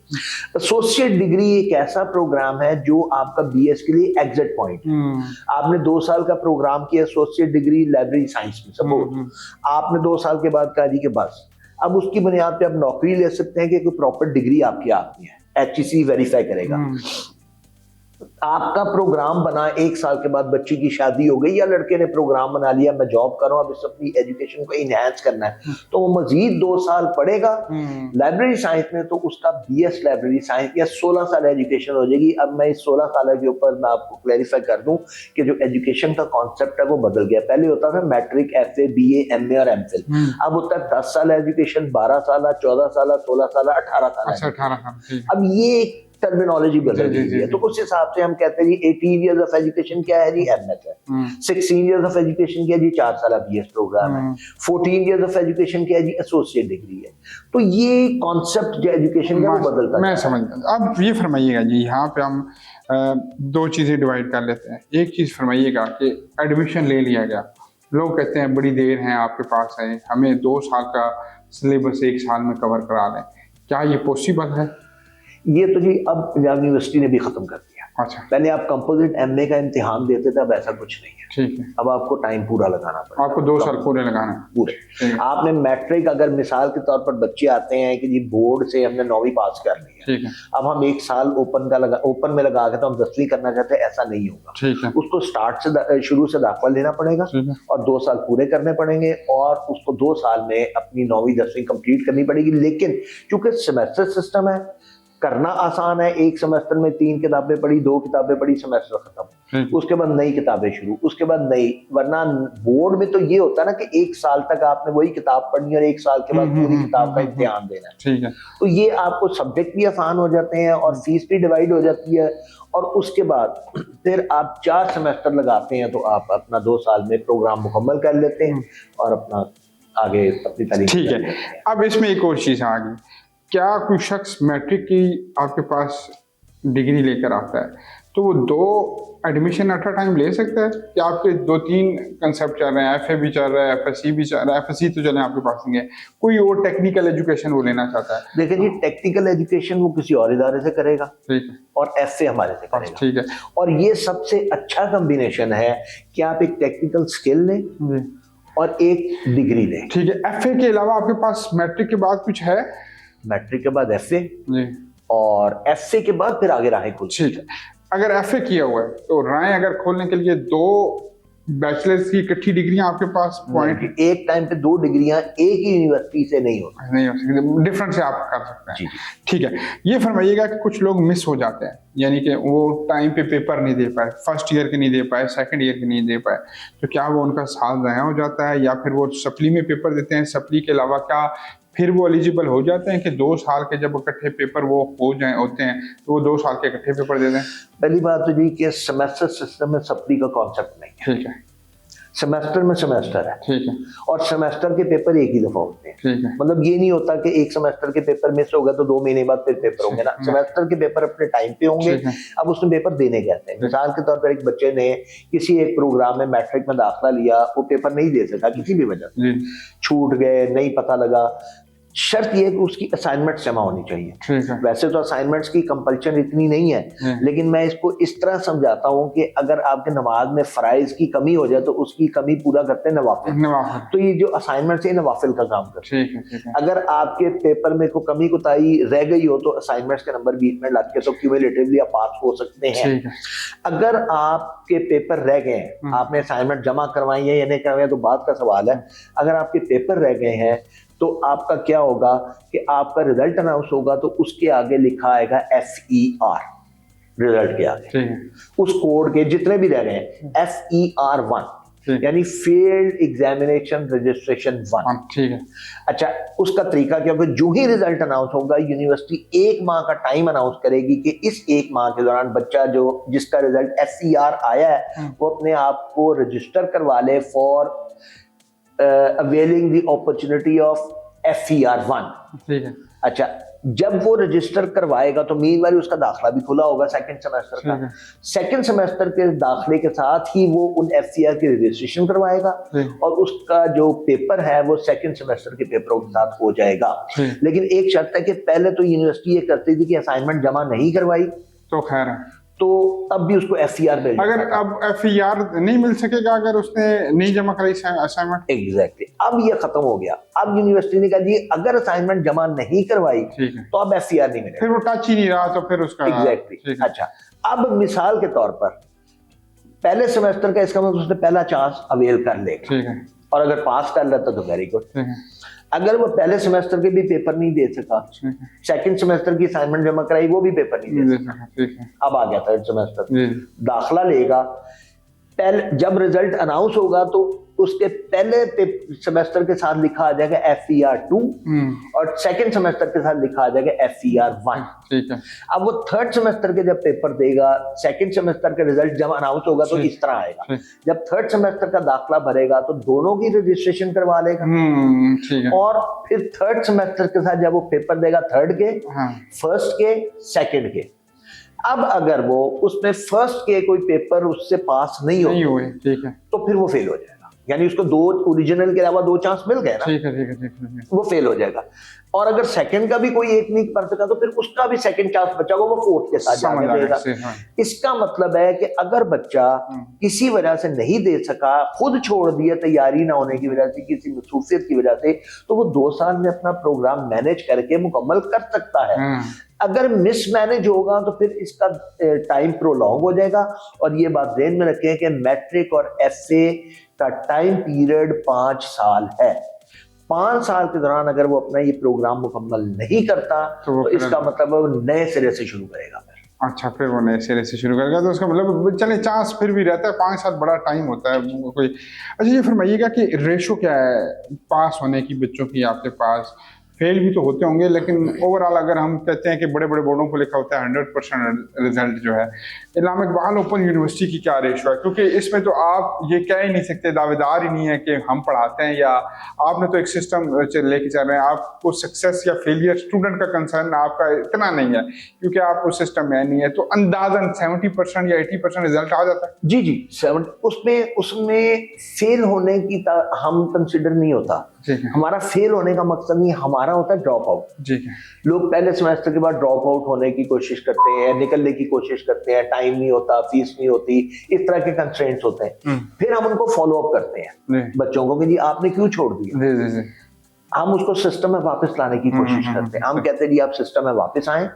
एसोसिएट डिग्री एक ऐसा प्रोग्राम है जो आपका BS के लिए एग्जिट पॉइंट है। आपने 2 साल का प्रोग्राम किया एसोसिएट डिग्री लाइब्रेरी साइंस में, सपोज आपने 2 साल के बाद कहा जी के बस अब उसकी बुनियाद पे आप नौकरी ले सकते हैं कि कोई प्रॉपर डिग्री आपकी आती है, HEC वेरीफाई करेगा। आपका प्रोग्राम बना, 1 साल के बाद बच्ची की शादी हो गई या लड़के ने प्रोग्राम बना लिया मैं जॉब कर रहा हूं, अब इस अपनी एजुकेशन को इनहैंस करना है, तो वो मजीद 2 साल पढ़ेगा लाइब्रेरी साइंस में, तो उसका BS लाइब्रेरी साइंस या 16 साल एजुकेशन हो जाएगी। अब मैं इस 16 साल के ऊपर मैं आपको क्लैरिफाई कर दूं कि जो एजुकेशन का कॉन्सेप्ट है वो बदल गया। पहले होता था मैट्रिक, FA, BA, MA और MPhil, अब होता है 10 साल एजुकेशन, 12 साल, 14 साल, 16 साल, 18 साल। अब ये टर्मिनोलॉजी बदल गई है, तो उस हिसाब से हम कहते हैं जी 18 इयर्स ऑफ एजुकेशन क्या है जी, MS है। 16 इयर्स ऑफ एजुकेशन क्या है जी, 4 साल BS प्रोग्राम है। 14 इयर्स ऑफ एजुकेशन क्या है जी, एसोसिएट डिग्री है। तो ये कॉन्सेप्ट जो एजुकेशन का वो बदलता है। मैं समझ गया। अब ये फरमाइएगा जी, यहाँ पे हम 2 चीजें डिवाइड कर लेते हैं। एक चीज फरमाइएगा कि एडमिशन ले लिया गया, लोग कहते हैं बड़ी देर है आपके पास है, हमें 2 साल का सिलेबस 1 साल में कवर करा लें, क्या ये पॉसिबल है? ये तो जी अब पंजाब यूनिवर्सिटी ने भी खत्म कर दिया। अच्छा, पहले आप कंपोजिट एमए का इम्तिहान देते थे, अब ऐसा कुछ नहीं है। ठीक है, अब आपको टाइम पूरा लगाना पड़ेगा, आपको 2 साल पूरे लगाना है। पूरे। आपने मैट्रिक, अगर मिसाल के तौर पर बच्चे आते हैं कि जी बोर्ड से हमने 9वीं पास कर ली है, ठीक है, अब हम 1 साल ओपन में लगा के तो हम 10वीं करना चाहते हैं, ऐसा नहीं होगा। ठीक है, उसको स्टार्ट से शुरू से दाखिला लेना पड़ेगा ठीक है, और 2 साल पूरे करने पड़ेंगे और उसको 2 साल में अपनी 9वीं 10वीं कंप्लीट करनी पड़ेगी। लेकिन चूंकि सेमेस्टर सिस्टम है, करना आसान है। एक सेमेस्टर में 3 किताबें पढ़ी, 2 किताबें पढ़ी, सेमेस्टर खत्म, उसके बाद नई किताबें शुरू, उसके बाद नई। वरना बोर्ड में तो ये होता है ना कि 1 साल तक आपने वही किताब पढ़नी और 1 साल के बाद पूरी किताब का इम्तिहान देना है। ठीक है, तो ये आपको सब्जेक्ट भी आसान हो जाते हैं और फीस भी डिवाइड हो जाती है। और उसके बाद फिर आप 4 सेमेस्टर लगाते हैं तो आप अपना 2 साल में प्रोग्राम मुकम्मल कर लेते हैं और अपना आगे अपनी तालीम। ठीक है। अब इसमें एक और चीज़ आ गई, क्या कोई शख्स मैट्रिक की आपके पास डिग्री लेकर आता है तो वो 2 एडमिशन एट अ टाइम ले सकता है, कि आपके 2-3 कंसेप्ट चल रहे हैं, एफए भी चल रहा है, एफएससी भी चल रहा है, एफएससी तो चले आपके पास नहीं है, कोई और टेक्निकल एजुकेशन वो लेना चाहता है? देखिए जी, टेक्निकल एजुकेशन वो किसी और इदारे से करेगा, ठीक है, और एफए हमारे से करेगा। ठीक है, और ये सबसे अच्छा कॉम्बिनेशन है कि आप एक टेक्निकल स्किल लें जी, और एक डिग्री लें। ठीक है। एफए के अलावा आपके पास मैट्रिक के बाद कुछ है? मैट्रिक के बाद एफए, जी, और एफए के बाद फिर आगे राहें खुलती। ठीक है। अगर एफए किया हुआ है तो राहें अगर खोलने के लिए 2 बैचलर्स की इकट्ठी डिग्रियां आपके पास पॉइंट, एक टाइम पे 2 डिग्रियां एक ही यूनिवर्सिटी से नहीं होती, नहीं हो सकती, डिफरेंट से आप कर सकते हैं। जी। ठीक है। ये फरमाइएगा कि कुछ लोग मिस हो जाते हैं, यानी कि वो टाइम पे पेपर नहीं दे पाए, फर्स्ट ईयर के नहीं दे पाए, सेकंड ईयर के नहीं दे पाए, तो क्या वो उनका साल ज़ाया हो जाता है या फिर वो सप्ली में पेपर देते हैं? सप्ली के अलावा क्या फिर वो एलिजिबल हो जाते हैं कि 2 साल के जब इकट्ठे पेपर वो हो जाए होते हैं तो वो 2 साल के इकट्ठे पेपर दे दें? पहली बात तो जी कि सेमेस्टर सिस्टम में सप्ली का कॉन्सेप्ट नहीं है। ठीक है, सेमेस्टर में सेमेस्टर है, ठीक है, और सेमेस्टर के पेपर एक ही दफा होते हैं। ठीक है, मतलब ये नहीं होता कि एक सेमेस्टर के पेपर मिस हो गए तो 2 महीने बाद फिर पेपर होंगे ना। सेमेस्टर के पेपर अपने टाइम पे होंगे। अब उसमें पेपर देने कहते हैं। मिसाल के तौर पर एक बच्चे ने किसी एक प्रोग्राम में मैट्रिक में दाखिला लिया, वो पेपर नहीं दे सका किसी भी वजह से, छूट गए, नहीं पता लगा, शर्त यह है कि उसकी असाइनमेंट्स जमा होनी चाहिए। ठीक है, वैसे तो असाइनमेंट्स की कंपल्शन इतनी नहीं है, लेकिन मैं इसको इस तरह समझाता हूँ कि अगर आपके नमाज में फराइज की कमी हो जाए तो उसकी कमी पूरा करते हैं नवाफिल। तो ये जो असाइनमेंट्स है नवाफिल का काम करते हैं। ठीक है, ठीक है। अगर आपके पेपर में कोई कमी कोताही रह गई हो तो असाइनमेंट्स के नंबर बीच में लग के तो क्यूमुलेटिवली आप पास हो सकते हैं। अगर आपके पेपर रह गए हैं, आपने असाइनमेंट जमा करवाई है या नहीं करवाई तो बात का सवाल है। अगर आपके पेपर रह गए हैं तो आपका क्या होगा कि आपका रिजल्ट अनाउंस होगा तो उसके आगे लिखा आएगा FER, रिजल्ट के आगे उस कोड के जितने भी रह गए हैं FER 1, यानी फेल्ड एग्जामिनेशन रजिस्ट्रेशन 1। ठीक है। अच्छा, उसका तरीका क्या होगा? जो ही रिजल्ट अनाउंस होगा यूनिवर्सिटी 1 माह का टाइम अनाउंस करेगी कि इस 1 माह के दौरान बच्चा जो जिसका रिजल्ट FER आया है वो अपने आप को रजिस्टर करवा ले for availing the opportunity of FER 1। ठीक है। अच्छा, जब वो रजिस्टर करवाएगा तो मीनवाइल उसका दाखिला भी खुला होगा सेकंड सेमेस्टर का। सेकंड सेमेस्टर के दाखिले के साथ ही वो उन FER की रजिस्ट्रेशन करवाएगा और उसका जो पेपर है वो सेकंड सेमेस्टर के पेपरों के साथ हो जाएगा। लेकिन एक शर्त है कि पहले तो यूनिवर्सिटी ये करती थी कि असाइनमेंट जमा नहीं करवाई तो खैर है, तो तब भी उसको FER मिल अगर अब FER नहीं मिल सकेगा अगर उसने नहीं जमा कराई असाइनमेंट। एग्जैक्टली, अब ये खत्म हो गया। अब यूनिवर्सिटी ने कहा जी अगर असाइनमेंट जमा नहीं करवाई तो अब FER नहीं मिलेगा, फिर वो टच ही नहीं रहा तो फिर उसका एग्जैक्टली। अच्छा, अब मिसाल के तौर पर पहले सेमेस्टर का इसका मतलब उसने पहला चांस अवेल कर लेगा, ठीक है, और अगर पास कर लेता तो वेरी गुड। अगर वो पहले सेमेस्टर के भी पेपर नहीं दे सका, सेकंड सेमेस्टर की असाइनमेंट जमा कराई वो भी पेपर नहीं दे सका, ठीक है, अब आ गया थर्ड सेमेस्टर, दाखिला लेगा। पहले जब रिजल्ट अनाउंस होगा तो उसके पहले सेमेस्टर के साथ लिखा आ जाएगा FER 2 और सेकंड सेमेस्टर के साथ लिखा आ जाएगा FER 1। ठीक है। अब वो थर्ड सेमेस्टर के जब पेपर देगा, सेकंड सेमेस्टर का रिजल्ट जब अनाउंस होगा तो इस तरह आएगा। जब थर्ड सेमेस्टर का दाखिला भरेगा तो दोनों की रजिस्ट्रेशन करवा लेगा, ठीक है, और फिर थर्ड सेमेस्टर के साथ जब वो पेपर देगा थर्ड के, फर्स्ट के, सेकंड के, अब अगर वो उसमें फर्स्ट के कोई पेपर उससे पास नहीं हुए, ठीक है, तो फिर वो फेल हो जाएगा। यानी उसको 2 ओरिजिनल के अलावा 2 चांस मिल गए ना, ठीक है, ठीक है, ठीक है। वो फेल हो जाएगा। और अगर सेकंड का भी कोई एक नहीं पढ़ सका तो फिर उसका भी सेकंड चांस बचा वो फोर्थ के साथ जाके देगा। हाँ। इसका मतलब है कि अगर बच्चा किसी वजह से नहीं दे सका, खुद छोड़ दिया तैयारी ना होने की वजह से, किसी मसरूफियत की वजह से, तो वो 2 साल में अपना प्रोग्राम मैनेज करके मुकम्मल कर सकता है। अगर मिसमैनेज होगा तो फिर इसका टाइम प्रोलॉन्ग हो जाएगा। और ये बात ध्यान में रखें कि मैट्रिक और एफए का टाइम पीरियड 5 साल है। 5 साल के दौरान अगर वो अपना ये प्रोग्राम मुकम्मल नहीं करता तो इसका मतलब वो नए सिरे से शुरू करेगा। अच्छा, फिर वो नए सिरे से शुरू करेगा, तो उसका मतलब चले चांस फिर भी रहता है। 5 साल बड़ा टाइम होता है कोई। अच्छा, ये फरमाइएगा कि रेशो क्या है पास होने की बच्चों की आपके पास? फेल भी तो होते होंगे, लेकिन ओवरऑल अगर हम कहते हैं कि बड़े बड़े बोर्डों को लिखा होता है 100% रिजल्ट जो है, इस्लामिक इकबाल ओपन यूनिवर्सिटी की क्या रेशो है? क्योंकि इसमें तो आप ये कह ही नहीं सकते, दावेदार ही नहीं है कि हम पढ़ाते हैं, या आपने तो एक सिस्टम लेके चल रहे हैं। आपको सक्सेस या फेलियर स्टूडेंट का कंसर्न आपका इतना नहीं है, क्योंकि आप उस सिस्टम में नहीं है, तो अंदाजन 70% या 80% रिजल्ट आ जाता है। जी जी, 70 उसमें फेल होने की हम कंसिडर नहीं होता। हमारा फेल होने का मकसद नहीं, हमारा होता है ड्रॉप आउट। लोग पहले सेमेस्टर के बाद ड्रॉप आउट होने की कोशिश करते हैं, निकलने की कोशिश करते हैं, टाइम नहीं होता, फीस नहीं होती, इस तरह के कंस्ट्रेंट्स होते हैं। फिर हम उनको फॉलो अप करते हैं बच्चों को कि जी आपने क्यों छोड़ दिया। हम उसको सिस्टम में वापस लाने की कोशिश करते हैं। हम कहते हैं जी आप सिस्टम में वापस आए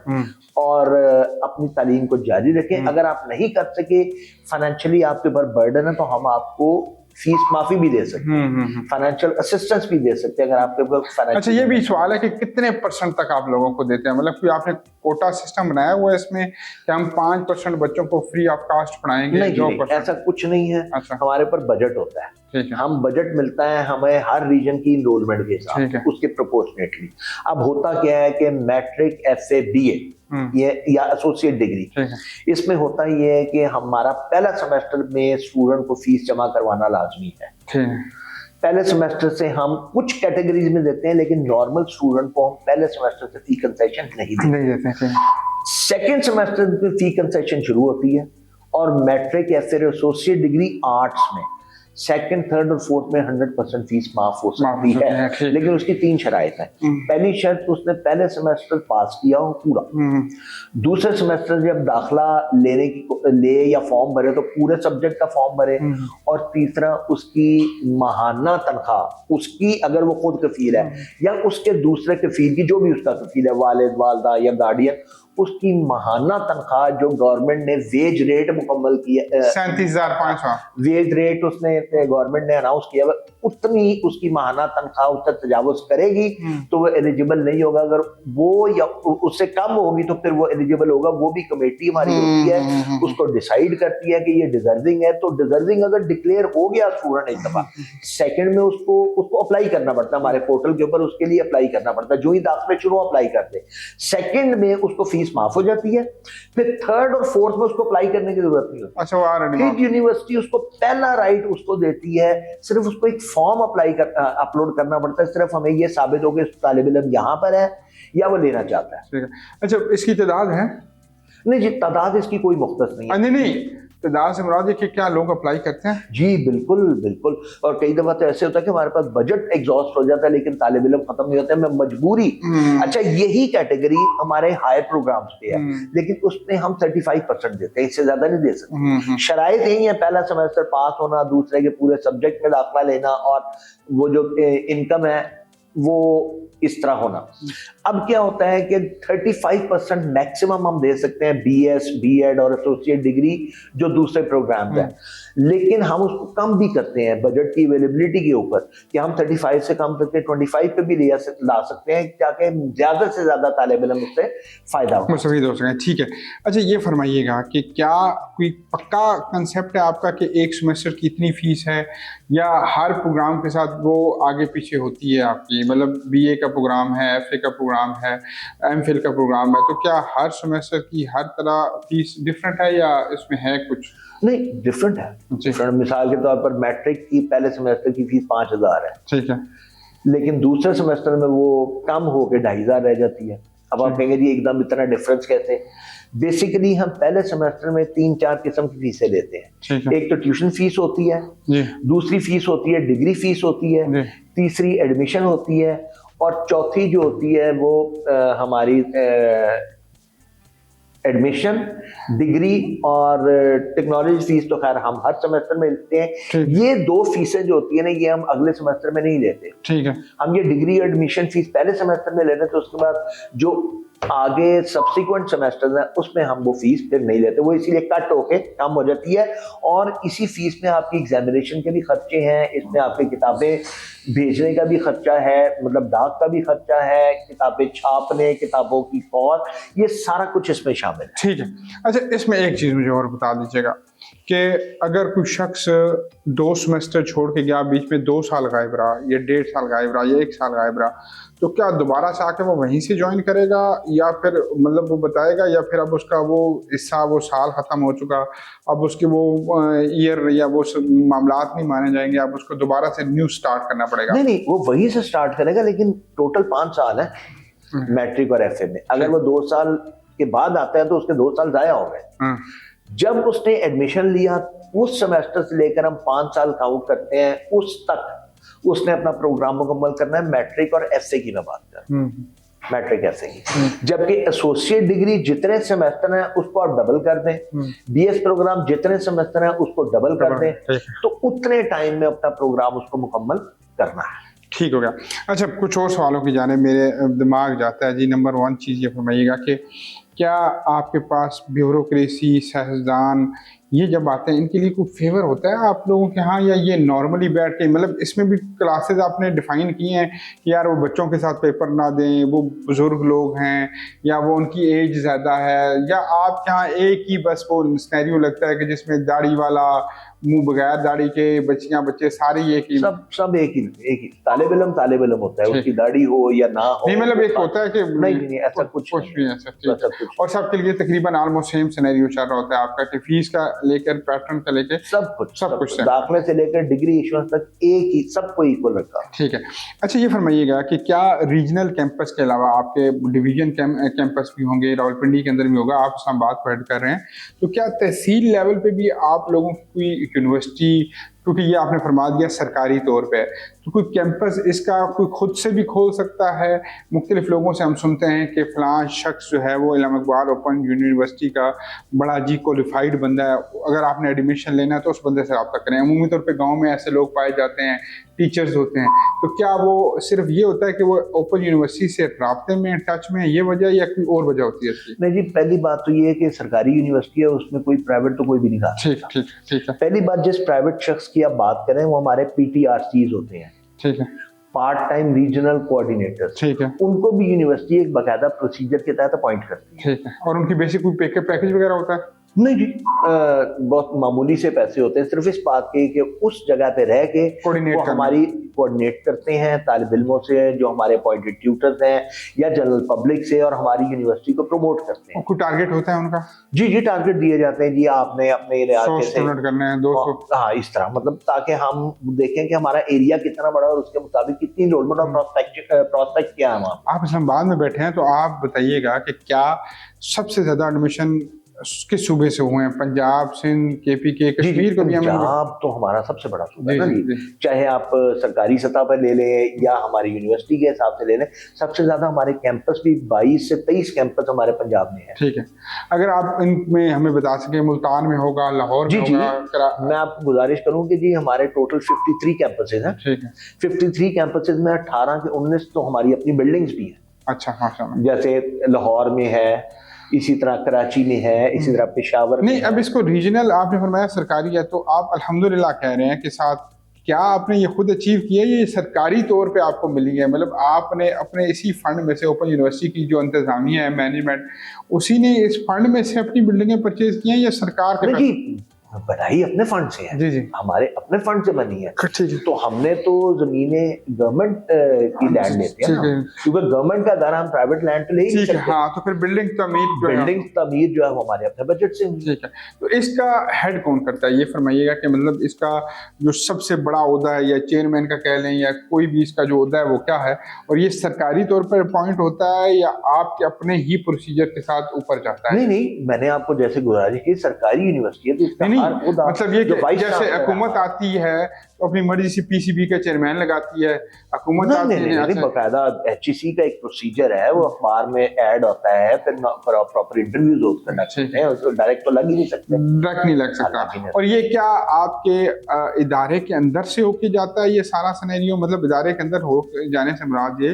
और अपनी तालीम को जारी रखें। अगर आप नहीं कर सके, फाइनेंशियली आपके ऊपर बर्डन है, तो हम आपको फीस माफी भी दे सकते हैं, फाइनेंशियल असिस्टेंस भी दे सकते हैं अगर आपके ऊपर। अच्छा, ये भी सवाल है कि कितने % तक आप लोगों को देते हैं? मतलब कोई आपने कोटा सिस्टम बनाया हुआ है इसमें कि हम 5% बच्चों को फ्री ऑफ कास्ट पढ़ाएंगे? नहीं, ऐसा कुछ नहीं है। अच्छा। हमारे ऊपर बजट होता है, हम बजट मिलता है हमें हर रीजन की इनरोलमेंट के साथ, उसके प्रोपोर्शनेटली। अब होता क्या है कि मैट्रिक, एफए, बीए ये या एसोसिएट डिग्री, इसमें होता ये है कि हमारा पहला सेमेस्टर में स्टूडेंट को फीस जमा करवाना लाजमी है। पहले सेमेस्टर से हम कुछ कैटेगरीज में देते हैं, लेकिन नॉर्मल स्टूडेंट को हम पहले सेमेस्टर से फी कंसेशन नहीं देते। सेकेंड सेमेस्टर में फी कंसेशन शुरू होती है, और मैट्रिक या फिर एसोसिएट डिग्री आर्ट्स में सेकंड, थर्ड और फोर्थ में 100% फीस माफ हो सकती है, लेकिन उसकी 3 शराइत है। पहली शर्त, उसने पहले सेमेस्टर पास किया हो पूरा। दूसरे सेमेस्टर जब दाखला ले या फॉर्म भरे तो पूरे सब्जेक्ट का फॉर्म भरे। और तीसरा, उसकी माहाना तनख्वाह, उसकी अगर वो खुद कफील है या उसके दूसरे कफील की, जो भी उसका कफील है, वालिद, वालदा या गार्डियन, उसकी माहाना तनख्वाह जो गवर्नमेंट ने वेज रेट मुकम्मल किया, 37,500 वेज रेट उसने गवर्नमेंट ने अनाउंस किया, उतनी उसकी माहाना तनख्वाह उससे तजावुज करेगी तो वो एलिजिबल नहीं होगा। अगर वो या उससे कम होगी तो फिर वो एलिजिबल होगा। वो भी कमेटी हमारी होती है, उसको डिसाइड करती है कि ये डिजर्विंग है। तो डिजर्विंग अगर डिक्लेयर हो गया स्टूडेंट एक दफा, सेकंड में उसको अप्लाई करना पड़ता है हमारे पोर्टल के ऊपर, उसके लिए अप्लाई करना पड़ता है। जो ही दाखिले शुरू अप्लाई करते, सेकंड में उसको फीस माफ हो जाती है। फिर थर्ड और फोर्थ में उसको अप्लाई करने की जरूरत नहीं होती। अच्छा, यूनिवर्सिटी उसको पहला राइट उसको देती है, सिर्फ उसको एक फॉर्म अपलोड करना पड़ता है। सिर्फ हमें ये साबित हो कि तालिब इल्म यहाँ पर है या वो लेना चाहता है। अच्छा, इसकी तादाद है? नहीं जी, तादाद इसकी कोई मुख्तस नहीं है। नहीं, तादाद से मुराद है कि क्या लोग अप्लाई करते हैं? जी बिल्कुल बिल्कुल। और कई दफा तो ऐसे होता है कि हमारे पास बजट एग्जॉस्ट हो जाता है, लेकिन तालिब इल्म खत्म नहीं होता है, मैं मजबूरी। अच्छा, यही कैटेगरी हमारे हायर प्रोग्राम्स पे है, लेकिन उसमें हम 35% देते हैं, इससे ज्यादा नहीं दे सकते। शराइत यही है, पहला सेमेस्टर पास होना, दूसरे के पूरे सब्जेक्ट में दाखिला लेना, और वो जो इनकम है वो इस तरह होना। अब क्या होता है कि 35% मैक्सिमम हम दे सकते हैं बीएस, बीएड और एसोसिएट डिग्री जो दूसरे प्रोग्राम है, लेकिन हम उसको कम भी करते हैं बजट की अवेलेबिलिटी के ऊपर, कि हम 35 से कम करके 25 पे भी ला सकते हैं, ताकि ज्यादा से ज्यादा तालिब इल्म उससे फायदा हो सके। ठीक है। अच्छा, ये फरमाइएगा कि क्या कोई पक्का कंसेप्ट है आपका कि एक सेमेस्टर की इतनी फीस है, या हर प्रोग्राम के साथ वो आगे पीछे होती है आपकी? मतलब बीए का प्रोग्राम है, एफए का प्रोग्राम है, एमफिल का प्रोग्राम है, तो क्या हर सेमेस्टर की हर तरह फीस डिफरेंट है, या इसमें है कुछ? नहीं, डिफरेंट है। मिसाल के तौर पर मैट्रिक की पहले सेमेस्टर की फीस 5,000 है, ठीक है, लेकिन दूसरे सेमेस्टर में वो कम होकर 2,500 रह जाती है। अब आप कहेंगे जी एकदम इतना डिफरेंस कैसे? बेसिकली हम पहले सेमेस्टर में 3-4 किस्म की फीसें लेते हैं। एक तो ट्यूशन फीस होती है, दूसरी फीस होती है डिग्री फीस होती है, तीसरी एडमिशन होती है, और चौथी जो होती है वो हमारी एडमिशन, डिग्री और टेक्नोलॉजी फीस तो खैर हम हर सेमेस्टर में लेते हैं। ये 2 फीसें जो होती है ना, ये हम अगले सेमेस्टर में नहीं लेते। ठीक है, हम ये डिग्री एडमिशन फीस पहले सेमेस्टर में लेते हैं, तो उसके बाद जो आगे सब्सिक्वेंट सेमेस्टर्स हैं उसमें हम वो फीस फिर नहीं लेते, वो इसीलिए कट होके कम हो जाती है। और इसी फीस में आपकी एग्जामिनेशन के भी खर्चे हैं, इसमें आपकी किताबें भेजने का भी खर्चा है, मतलब डाक का भी खर्चा है, किताबें छापने, किताबों की कॉस्ट, ये सारा कुछ इसमें शामिल है। ठीक है। अच्छा, इसमें एक चीज़ मुझे और बता दीजिएगा कि अगर कोई शख्स 2 सेमेस्टर छोड़ के गया, बीच में 2 साल गायब रहा, या 1.5 साल गायब रहा, या 1 साल गायब रहा, तो क्या दोबारा से आके वो वहीं से ज्वाइन करेगा, या फिर मतलब वो बताएगा, या फिर अब उसका वो हिस्सा, वो साल ख़त्म हो चुका, अब उसके वो ईयर या वो मामलात नहीं माने जाएंगे, अब उसको दोबारा से न्यू स्टार्ट करना पड़ेगा? नहीं, वो वहीं से स्टार्ट करेगा, लेकिन टोटल 5 साल है मैट्रिक और एफए में। अगर वो 2 साल के बाद आता है तो उसके 2 साल जाया हो गए। जब उसने एडमिशन लिया उस सेमेस्टर से लेकर हम 5 साल काउंट करते हैं, उस तक उसने अपना प्रोग्राम मुकम्मल करना है। मैट्रिक और एफए की मैं बात कर रहा हूं, मैट्रिक एफए की। जबकि एसोसिएट डिग्री जितने सेमेस्टर हैं उसको आप डबल कर दें, बीएस प्रोग्राम जितने सेमेस्टर हैं उसको डबल कर दें, तो उतने टाइम में अपना प्रोग्राम उसको मुकम्मल करना है। ठीक हो गया। अच्छा, कुछ और सवालों की जाने मेरे दिमाग जाता है जी। नंबर 1 चीज़ ये फरमाइएगा कि क्या आपके पास ब्यूरोक्रेसी, साइंसदान, ये जब आते हैं इनके लिए कोई फेवर होता है आप लोगों के यहाँ, या ये नॉर्मली बैठ के, मतलब इसमें भी क्लासेस आपने डिफाइन किए हैं कि यार वो बच्चों के साथ पेपर ना दें, वो बुजुर्ग लोग हैं, या वो उनकी एज ज़्यादा है, या आप यहाँ एक ही बस वो सिनेरियो लगता है कि जिसमें दाढ़ी वाला, मुंह बगैर दाढ़ी के, बच्चियां बच्चे सारे एक ही, सब एक ही तालिब इल्म होता है, उसकी दाढ़ी हो या ना हो। नहीं, मतलब एक होता है कि नहीं ऐसा कुछ भी है सर। और सबके लिए तकरीबन ऑलमोस्ट सेम सिनेरियो चल रहा होता है आपका, कि फीस का लेकर, पैटर्न का लेकर सब कुछ दाखिले से लेकर डिग्री इश्यूएंस तक एक ही, सबको इक्वल रखा। ठीक है। अच्छा, ये फरमाइएगा कि क्या रीजनल कैंपस के अलावा आपके डिवीजन कैंपस भी होंगे, रावलपिंडी के अंदर भी होगा, आप इस्लामाबाद को हेड कर रहे हैं, तो क्या तहसील लेवल पे भी आप लोगों की यूनिवर्सिटी, क्योंकि ये आपने फरमा दिया सरकारी तौर पे, तो कोई कैंपस इसका कोई खुद से भी खोल सकता है? मुख्तलिफ लोगों से हम सुनते हैं कि फ़लाँ शख्स जो है वो इल्म इकबाल ओपन यूनिवर्सिटी का बड़ा जी क्वालिफाइड बंदा है, अगर आपने एडमिशन लेना है तो उस बंदे से रब्ता करें। अमूमी तौर पे गांव में ऐसे लोग पाए जाते हैं, टीचर्स होते हैं, तो क्या वो सिर्फ ये होता है कि वो ओपन यूनिवर्सिटी से रब्ते में, टच में, ये वजह, या कोई और वजह होती है इसकी? नहीं जी, पहली बात तो ये है कि सरकारी यूनिवर्सिटी है, उसमें कोई प्राइवेट तो कोई भी नहीं था। ठीक है। पहली बात, जिस प्राइवेट शख्स की आप बात करें वो हमारे PTRCs होते हैं, ठीक है, पार्ट टाइम रीजनल कोऑर्डिनेटर, ठीक है, उनको भी यूनिवर्सिटी एक बाकायदा प्रोसीजर के तहत अपॉइंट करती है। ठीक है। और उनकी बेसिक कोई पैकेज वगैरह होता है? नहीं जी, बहुत मामूली से पैसे होते हैं, सिर्फ इस बात के कि उस जगह पे रह के वो हमारी कोऑर्डिनेट करते हैं तालिब इल्मों से, जो हमारे अपॉइंटेड ट्यूटर्स हैं, या जनरल पब्लिक से, और हमारी यूनिवर्सिटी को प्रमोट करते हैं। कोई टारगेट होता है उनका? जी, टारगेट दिए जाते हैं जी, आपने अपने इलाके से करने हैं 200, हाँ, इस तरह, मतलब ताकि हम देखें कि हमारा एरिया कितना बड़ा और उसके मुताबिक कितनी इनरोलमेंट और प्रोस्पेक्ट क्या है वहाँ। आप इस्लामाबाद में बैठे हैं, तो आप बताइएगा कि क्या सबसे ज्यादा एडमिशन किस सूबे से हुए हैं? पंजाब, सिंध, KPK, कश्मीर को भी? पंजाब तो हमारा सबसे बड़ा सूबा है ना जी, चाहे आप सरकारी सतह पर ले लें या हमारी यूनिवर्सिटी के हिसाब से ले लें, सबसे ज्यादा हमारे कैंपस भी 22 से 23 कैंपस हमारे पंजाब में है। ठीक है। अगर आप इनमें हमें बता सके, मुल्तान में होगा, लाहौर में होगा? मैं आपको गुजारिश करूँ कि जी हमारे टोटल 53 कैंपसेज हैं। ठीक है। 53 कैंपसेज में 18 के 19 तो हमारी अपनी बिल्डिंग्स भी है। अच्छा, माशाल्लाह। जैसे लाहौर में है, इसी तरह कराची में है, इसी तरह पेशावर नहीं, अब इसको रीजनल आपने फरमाया सरकारी है, तो आप अल्हम्दुलिल्लाह कह रहे हैं कि साथ क्या आपने ये खुद अचीव किया, ये सरकारी तौर पे आपको मिली है? मतलब आपने अपने इसी फंड में से, ओपन यूनिवर्सिटी की जो इंतजामिया है, मैनेजमेंट, उसी ने इस फंड में से अपनी बिल्डिंगें परचेज की हैं, या सरकार के? जी, बनाई अपने फंड से है, जी जी, हमारे अपने फंड से बनी है। ठीक है, तो हमने तो जमीनें गवर्नमेंट की लैंड लेते हैं ना, क्योंकि गवर्नमेंट का घर हम प्राइवेट लैंड तो ले ही नहीं ठीक है। सकते। हाँ, तो फिर बिल्डिंग तमीर जो है, बिल्डिंग तमीर जो है वो हमारे अपने बजट से हुई। ठीक है। तो इसका हेड कौन करता है, ये फरमाइएगा कि मतलब इसका जो सबसे बड़ा ओहदा है, या चेयरमैन का कह लें, या कोई भी इसका जो ओहदा है वो क्या है, और ये सरकारी तौर पर अपॉइंट होता है या आपके अपने ही प्रोसीजर के साथ ऊपर जाता है? नहीं नहीं, मैंने आपको जैसे गुजारिश की, सरकारी यूनिवर्सिटी है तो इसका नहीं, हर ओहदा मतलब ये जो कि वाइस जैसे चांसलर हुकूमत आती है तो अपनी मर्जी से पीसीबी का चेयरमैन लगाती है, हुकूमत नहीं आती नहीं है। नहीं, बकायदा एचईसी का एक प्रोसीजर है, वो अखबार में ऐड होता है, फिर प्रॉपर इंटरव्यूज होते हैं, उसको डायरेक्ट तो लग ही नहीं सकते, रख नहीं लग सकता। और ये क्या आपके इदारे के अंदर से होके जाता है ये सारा सिनेरियो? मतलब इदारे के अंदर हो जाने से मुराद ये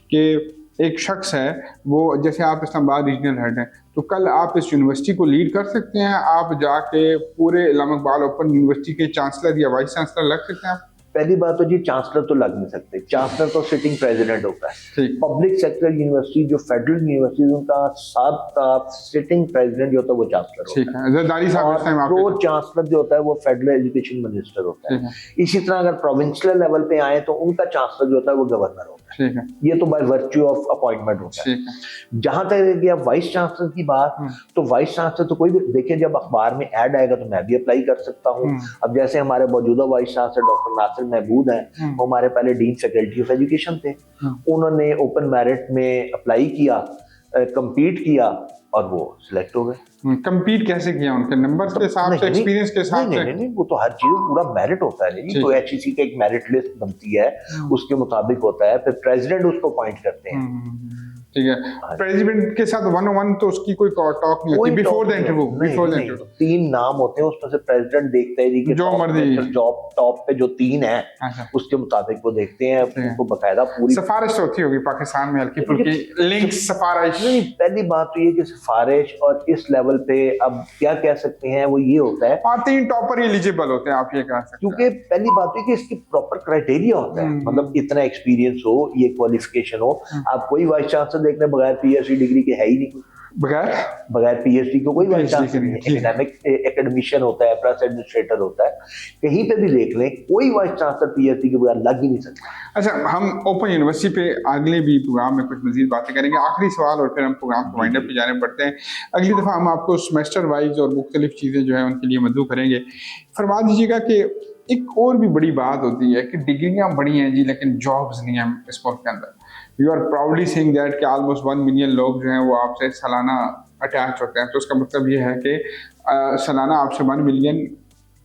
कि एक शख्स है, वो जैसे आप इस्लामाबाद रीजनल हेड हैं, तो कल आप इस यूनिवर्सिटी को लीड कर सकते हैं, आप जाके पूरे इस्लाम इकबाल ओपन यूनिवर्सिटी के चांसलर या वाइस चांसलर लग सकते हैं आप? पहली बात तो जी चांसलर तो लग नहीं सकते, चांसलर तो सिटिंग प्रेसिडेंट होता है। पब्लिक सेक्टर यूनिवर्सिटी जो फेडरल यूनिवर्सिटी, उनका साथ सिटिंग प्रेसिडेंट जो होता है वो चांसलर होता है, और प्रो चांसलर जो होता है वो फेडरल एजुकेशन मिनिस्टर होता है। इसी तरह अगर प्रोविंशियल लेवल पे आए तो उनका चांसलर जो होता है वो गवर्नर होता है। ये तो बाय वर्च्यू ऑफ अपॉइंटमेंट होता है। जहां तक कि अब वाइस चांसलर की बात, तो वाइस चांसलर तो कोई भी देखिए, जब अखबार में ऐड आएगा तो मैं भी अप्लाई कर सकता हूँ। अब जैसे हमारे मौजूदा वाइस चांसलर डॉक्टर नासिर महबूद हैं, वो हमारे पहले डीन फैकल्टी ऑफ एजुकेशन थे, उन्होंने ओपन मेरिट में अप्लाई किया, कंपीट किया और वो सिलेक्ट हो गए। कंपीट कैसे किया? उनके नंबर्स के हिसाब से, एक्सपीरियंस के हिसाब से? नहीं, वो तो हर चीज पूरा मेरिट होता है जी। तो एचईसी का एक मेरिट लिस्ट बनती है, उसके मुताबिक होता है, फिर प्रेसिडेंट उसको अपॉइंट करते हैं। ठीक है। प्रेसिडेंट के साथ 1-on-1 तो उसकी कोई टॉक नहीं होती बिफोर द इंटरव्यू? 3 नाम होते हैं, उसमें से प्रेसिडेंट देखते हैं जी कि जो मर्जी जॉब टॉप पे जो 3 है, उसके मुताबिक वो देखते हैं, उनको बकायदा पूरी सिफारिश होती होगी पाकिस्तान में हल्की फुल्की लिंक सिफारिश? नहीं, पहली बात तो ये कि सिफारिश और इस लेवल पे अब क्या कह सकते हैं, वो ये होता है 3 टॉपर एलिजिबल होते हैं, आप ये कह सकते हैं। क्योंकि पहली बात है कि इसकी प्रॉपर क्राइटेरिया होता है, मतलब इतना एक्सपीरियंस हो, ये क्वालिफिकेशन हो। आप कोई वाइस चांसलर देखने बगैर पीएचडी डिग्री के है ही नहीं, बगैर पीएचडी को कोई वाइस चांसलर नहीं है। एकेडमिक एकेडमिशियन होता है, प्रेस एडमिनिस्ट्रेटर होता है, कहीं पे भी देख लें कोई वाइस चांसलर पीएचडी के बगैर लग ही नहीं सकता। अच्छा, हम ओपन यूनिवर्सिटी पे अगले भी प्रोग्राम में कुछ मजीद बातें करेंगे। आखिरी सवाल और फिर हम प्रोग्राम को वाइंड अप पे जाने पड़ते हैं। अगली दफ़ा हम आपको सेमेस्टर वाइज और मुख्तलिफ चीज़ें जो है उनके लिए मदऊ करेंगे। फरमा दीजिएगा कि एक और भी बड़ी बात होती है कि डिग्रियाँ बड़ी हैं जी, लेकिन जॉब्स नहीं हैं इस मुल्क के अंदर। You are proudly saying that कि ऑलमोस्ट 1 मिलियन लोग जो हैं वो आपसे सालाना अटैच होते हैं, तो उसका मतलब ये है कि सालाना आपसे 1 मिलियन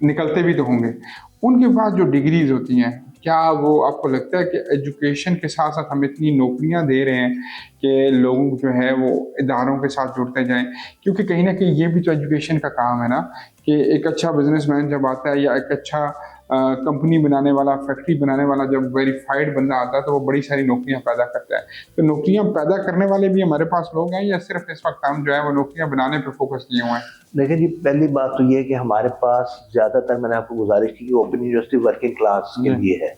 निकलते भी तो होंगे। उनके पास जो डिग्रीज होती हैं, क्या वो आपको लगता है कि एजुकेशन के साथ साथ हम इतनी नौकरियां दे रहे हैं कि लोगों जो है वो इदारों के साथ जुड़ते जाएं? क्योंकि कहीं ना कहीं ये भी तो एजुकेशन का काम है ना, कि एक अच्छा बिजनेसमैन जब आता है या एक अच्छा कंपनी बनाने वाला, फैक्ट्री बनाने वाला जब वेरीफाइड बंदा आता है तो वो बड़ी सारी नौकरियां पैदा करता है। तो नौकरियां पैदा करने वाले भी हमारे पास लोग हैं, या सिर्फ इस वक्त हम जो है वो नौकरियां बनाने पे फोकस किए हुए हैं? देखिए जी, पहली बात तो ये है कि हमारे पास ज़्यादातर, मैंने आपको गुजारिश की कि ओपन यूनिवर्सिटी वर्किंग क्लास के लिए है,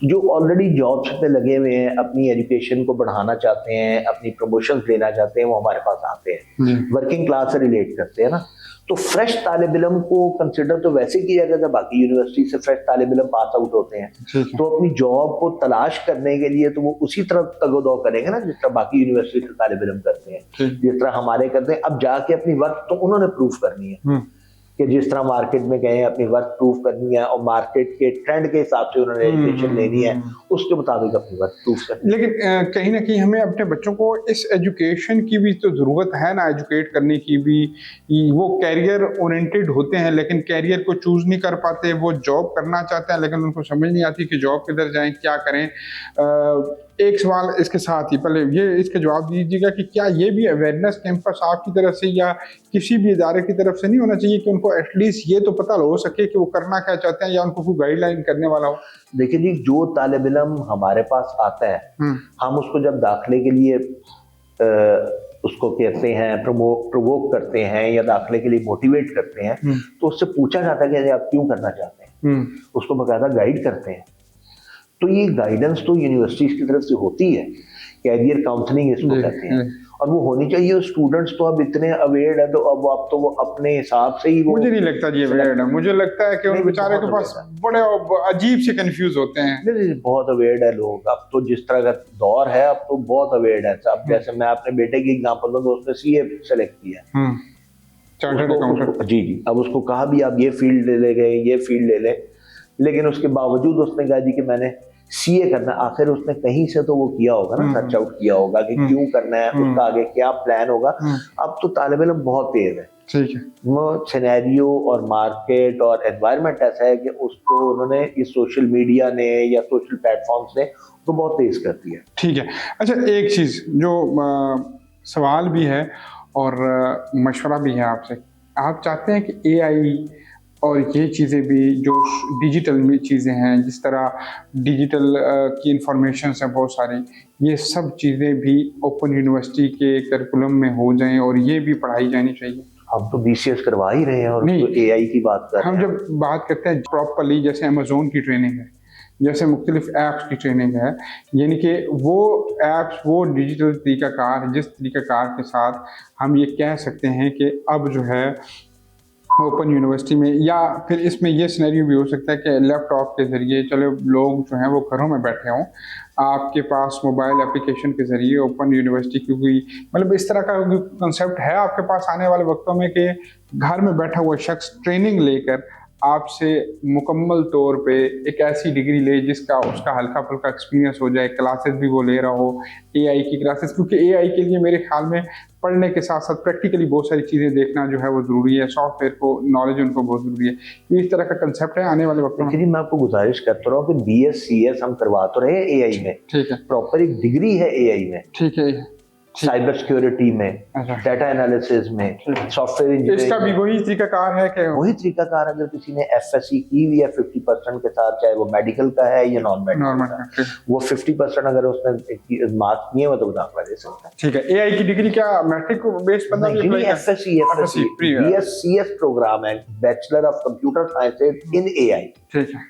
जो ऑलरेडी जॉब्स पे लगे हुए हैं, अपनी एजुकेशन को बढ़ाना चाहते हैं, अपनी प्रमोशंस लेना चाहते हैं, वो हमारे पास आते हैं, वर्किंग क्लास से रिलेट करते हैं ना। तो फ्रेश तालिब इल्म को कंसिडर तो वैसे किया जाता है, बाकी यूनिवर्सिटी से फ्रेश तालिब इल्म पास आउट होते हैं, तो अपनी जॉब को तलाश करने के लिए तो वो उसी तरह तगोदो करेंगे ना जिस तरह बाकी यूनिवर्सिटी से तालिब इल्म करते हैं, जिस तरह हमारे करते हैं। अब जाके अपनी वर्क तो उन्होंने प्रूफ करनी है कि जिस तरह मार्केट में गए अपनी वर्क प्रूफ करनी है, और मार्केट के ट्रेंड के हिसाब से उन्होंने एजुकेशन लेनी है, उसके मुताबिक अपनी वर्क प्रूफ करनी है। लेकिन कहीं ना कहीं हमें अपने बच्चों को इस एजुकेशन की भी तो ज़रूरत है ना, एजुकेट करने की भी। वो कैरियर ओरिएंटेड होते हैं लेकिन कैरियर को चूज़ नहीं कर पाते, वो जॉब करना चाहते हैं लेकिन उनको समझ नहीं आती कि जॉब किधर जाएं, क्या करें। एक सवाल इसके साथ ही पहले ये इसका जवाब दीजिएगा कि क्या ये भी अवेयरनेस कैंपस आपकी तरफ से या किसी भी इदारे की तरफ से नहीं होना चाहिए कि उनको एटलीस्ट ये तो पता हो सके कि वो करना क्या चाहते हैं, या उनको कोई गाइडलाइन करने वाला हो? देखिए जी, जो तालिब इल्म हमारे पास आता है, हम उसको जब दाखिले के लिए उसको कहते हैं प्रोवोक करते हैं या दाखिले के लिए मोटिवेट करते हैं, तो उससे पूछा जाता है कि आप क्यों करना चाहते हैं, उसको बकायदा गाइड करते हैं। तो ये गाइडेंस तो यूनिवर्सिटीज की तरफ से होती है, कैरियर काउंसलिंग इसको कहते हैं, और वो होनी चाहिए। स्टूडेंट्स तो अब इतने अवेयर है, तो अब तो वो अपने हिसाब से ही वो, मुझे नहीं लगता जी अवेयर है, मुझे लगता है कि उन बेचारे के पास बड़े अजीब से कंफ्यूज होते हैं। नहीं, बहुत अवेयर है लोग अब तो, जिस तरह का दौर है अब तो बहुत अवेयर है। अब जैसे मैं अपने बेटे की एग्जांपल दूं तो उसने सीए सेलेक्ट किया, चार्टर्ड अकाउंटेंट। जी जी। अब उसको कहा भी आप ये फील्ड ले गए, ये फील्ड ले ले, लेकिन उसके बावजूद उसने कहा जी कि मैंने सीए करना। आखिर उसने कहीं से तो वो किया होगा ना, सर्च आउट किया होगा कि क्यों करना है, उसका आगे क्या प्लान होगा। अब तो तालिब इल्म बहुत तेज है, ठीक है, वो सिनेरियो और मार्केट और एनवायरनमेंट ऐसा है कि उसको उन्होंने इस सोशल मीडिया ने या सोशल प्लेटफॉर्म्स ने तो बहुत तेज कर दिया। ठीक है। अच्छा, एक चीज जो सवाल भी है और मशवरा भी है आपसे, आप चाहते हैं कि एआई और ये चीज़ें भी जो डिजिटल में चीज़ें हैं, जिस तरह डिजिटल की इंफॉर्मेशन है बहुत सारी, ये सब चीज़ें भी ओपन यूनिवर्सिटी के करिकुलम में हो जाएं और ये भी पढ़ाई जानी चाहिए? हम तो बीसीएस करवा ही रहे हैं और एआई की बात कर रहे हैं। हम जब बात करते हैं प्रॉपरली, जैसे अमेजोन की ट्रेनिंग है, जैसे मुख्तलिफ ऐप्स की ट्रेनिंग है, यानी कि वो ऐप्स, वो डिजिटल तरीक़ाकार, जिस तरीक़ाकार के साथ हम ये कह सकते हैं कि अब जो है ओपन यूनिवर्सिटी में, या फिर इसमें ये सिनेरियो भी हो सकता है कि लैपटॉप के ज़रिए चलो लोग जो हैं वो घरों में बैठे हों, आपके पास मोबाइल एप्लीकेशन के ज़रिए ओपन यूनिवर्सिटी की कोई, मतलब इस तरह का कंसेप्ट है आपके पास आने वाले वक्तों में कि घर में बैठा हुआ शख्स ट्रेनिंग लेकर आपसे मुकम्मल तौर पे एक ऐसी डिग्री ले जिसका उसका हल्का फुल्का एक्सपीरियंस हो जाए, क्लासेस भी वो ले रहा हो, एआई की क्लासेस, क्योंकि एआई के लिए मेरे ख्याल में पढ़ने के साथ साथ प्रैक्टिकली बहुत सारी चीज़ें देखना जो है वो ज़रूरी है, सॉफ्टवेयर को नॉलेज उनको बहुत ज़रूरी है। ये इस तरह का कंसेप्ट है आने वाले वक्त में। मैं आपको गुजारिश करता रहा हूँ कि बीएस सीएस हम करवा तो रहे एआई में, ठीक है, प्रॉपर एक डिग्री है एआई में, ठीक है, साइबर सिक्योरिटी में, डाटा एनालिसिस में, सॉफ्टवेयर इंजीनियरिंग, इसका भी वही तरीकाकार है कि वही तरीकाकार अगर किसी ने एफएससी की हुई है 50% के साथ, चाहे वो मेडिकल का है या नॉन मेडिकल का, वो 50% अगर उसने मार्क्स किए हुए तो दाखिला दे सकता है। ठीक है। एआई की डिग्री क्या मैट्रिक बेस्ड बंदा भी अप्लाई कर सकता है? एफएससी बीएससीएस प्रोग्राम है, bachelor of computer science in AI, ठीक है,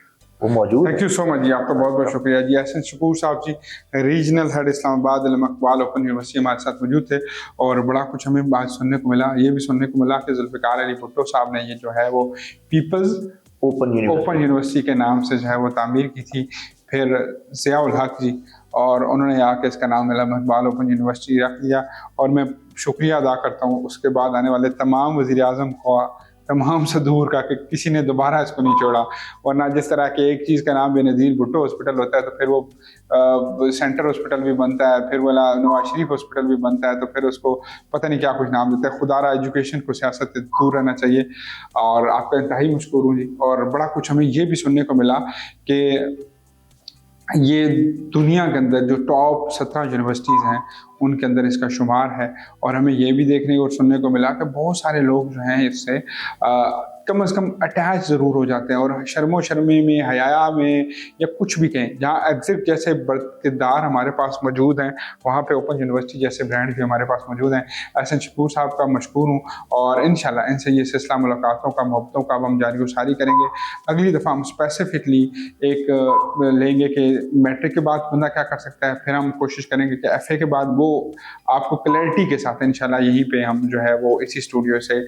वो मौजूद है। थैंक यू सो मच जी, आपका बहुत बहुत शुक्रिया जी। एहसन शकूर साहब जी, रीजनल हेड इस्लामाबाद इल्म इकबाल ओपन यूनिवर्सिटी, हमारे साथ मौजूद थे और बड़ा कुछ हमें बात सुनने को मिला। ये भी सुनने को मिला कि जुल्फ़िकार अली भुट्टो साहब ने ये जो है वो पीपल्स ओपन यूनिवर्सिटी के नाम से जो है वो तामीर की थी। फिर ज़ियाउल हक जी, और उन्होंने आके इसका नाम इल्म इकबाल ओपन यूनिवर्सिटी रख दिया, और मैं शुक्रिया अदा करता हूँ उसके बाद आने वाले तमाम वज़ीर आज़म को, तमाम से दूर का, कि किसी ने दोबारा इसको नहीं छोड़ा। वरना जिस तरह के एक चीज़ का भी बेनज़ीर भुट्टो हॉस्पिटल होता है तो फिर वो सेंटर हॉस्पिटल भी बनता है, फिर वाला नवाज शरीफ हॉस्पिटल भी बनता है, तो फिर उसको पता नहीं क्या कुछ नाम देता है। खुदारा एजुकेशन को सियासत से दूर रहना चाहिए, और आपका इंतहाई मशकूर हूँ जी। और बड़ा कुछ हमें ये भी सुनने को मिला कि ये दुनिया के अंदर जो टॉप 17 यूनिवर्सिटीज़ हैं उनके अंदर इसका शुमार है, और हमें ये भी देखने और सुनने को मिला कि बहुत सारे लोग जो हैं इससे कम से कम अटैच ज़रूर हो जाते हैं, और शर्मो शर्मी में, हयाया में, या कुछ भी कहें, जहाँ एग्जिट जैसे किरदार हमारे पास मौजूद हैं वहाँ पे ओपन यूनिवर्सिटी जैसे ब्रांड भी हमारे पास मौजूद हैं। एहसन शकूर साहब का मशकूर हूँ, और इंशाल्लाह इनसे ये सिलसिला मुलाकातों का, मोहब्बतों का हम जारी गुजारी करेंगे। अगली दफ़ा हम स्पेसिफिकली एक लेंगे कि मैट्रिक के बाद बंदा क्या कर सकता है, फिर हम कोशिश करेंगे कि FA के बाद वो आपको क्लैरिटी के साथ इंशाल्लाह यहीं पे हम जो है वो इसी स्टूडियो से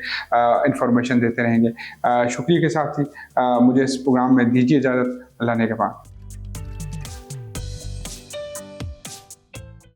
इंफॉर्मेशन देते रहेंगे। शुक्रिया के साथ ही मुझे इस प्रोग्राम में दीजिए इजाज़त। अल्लाह ने के बाद।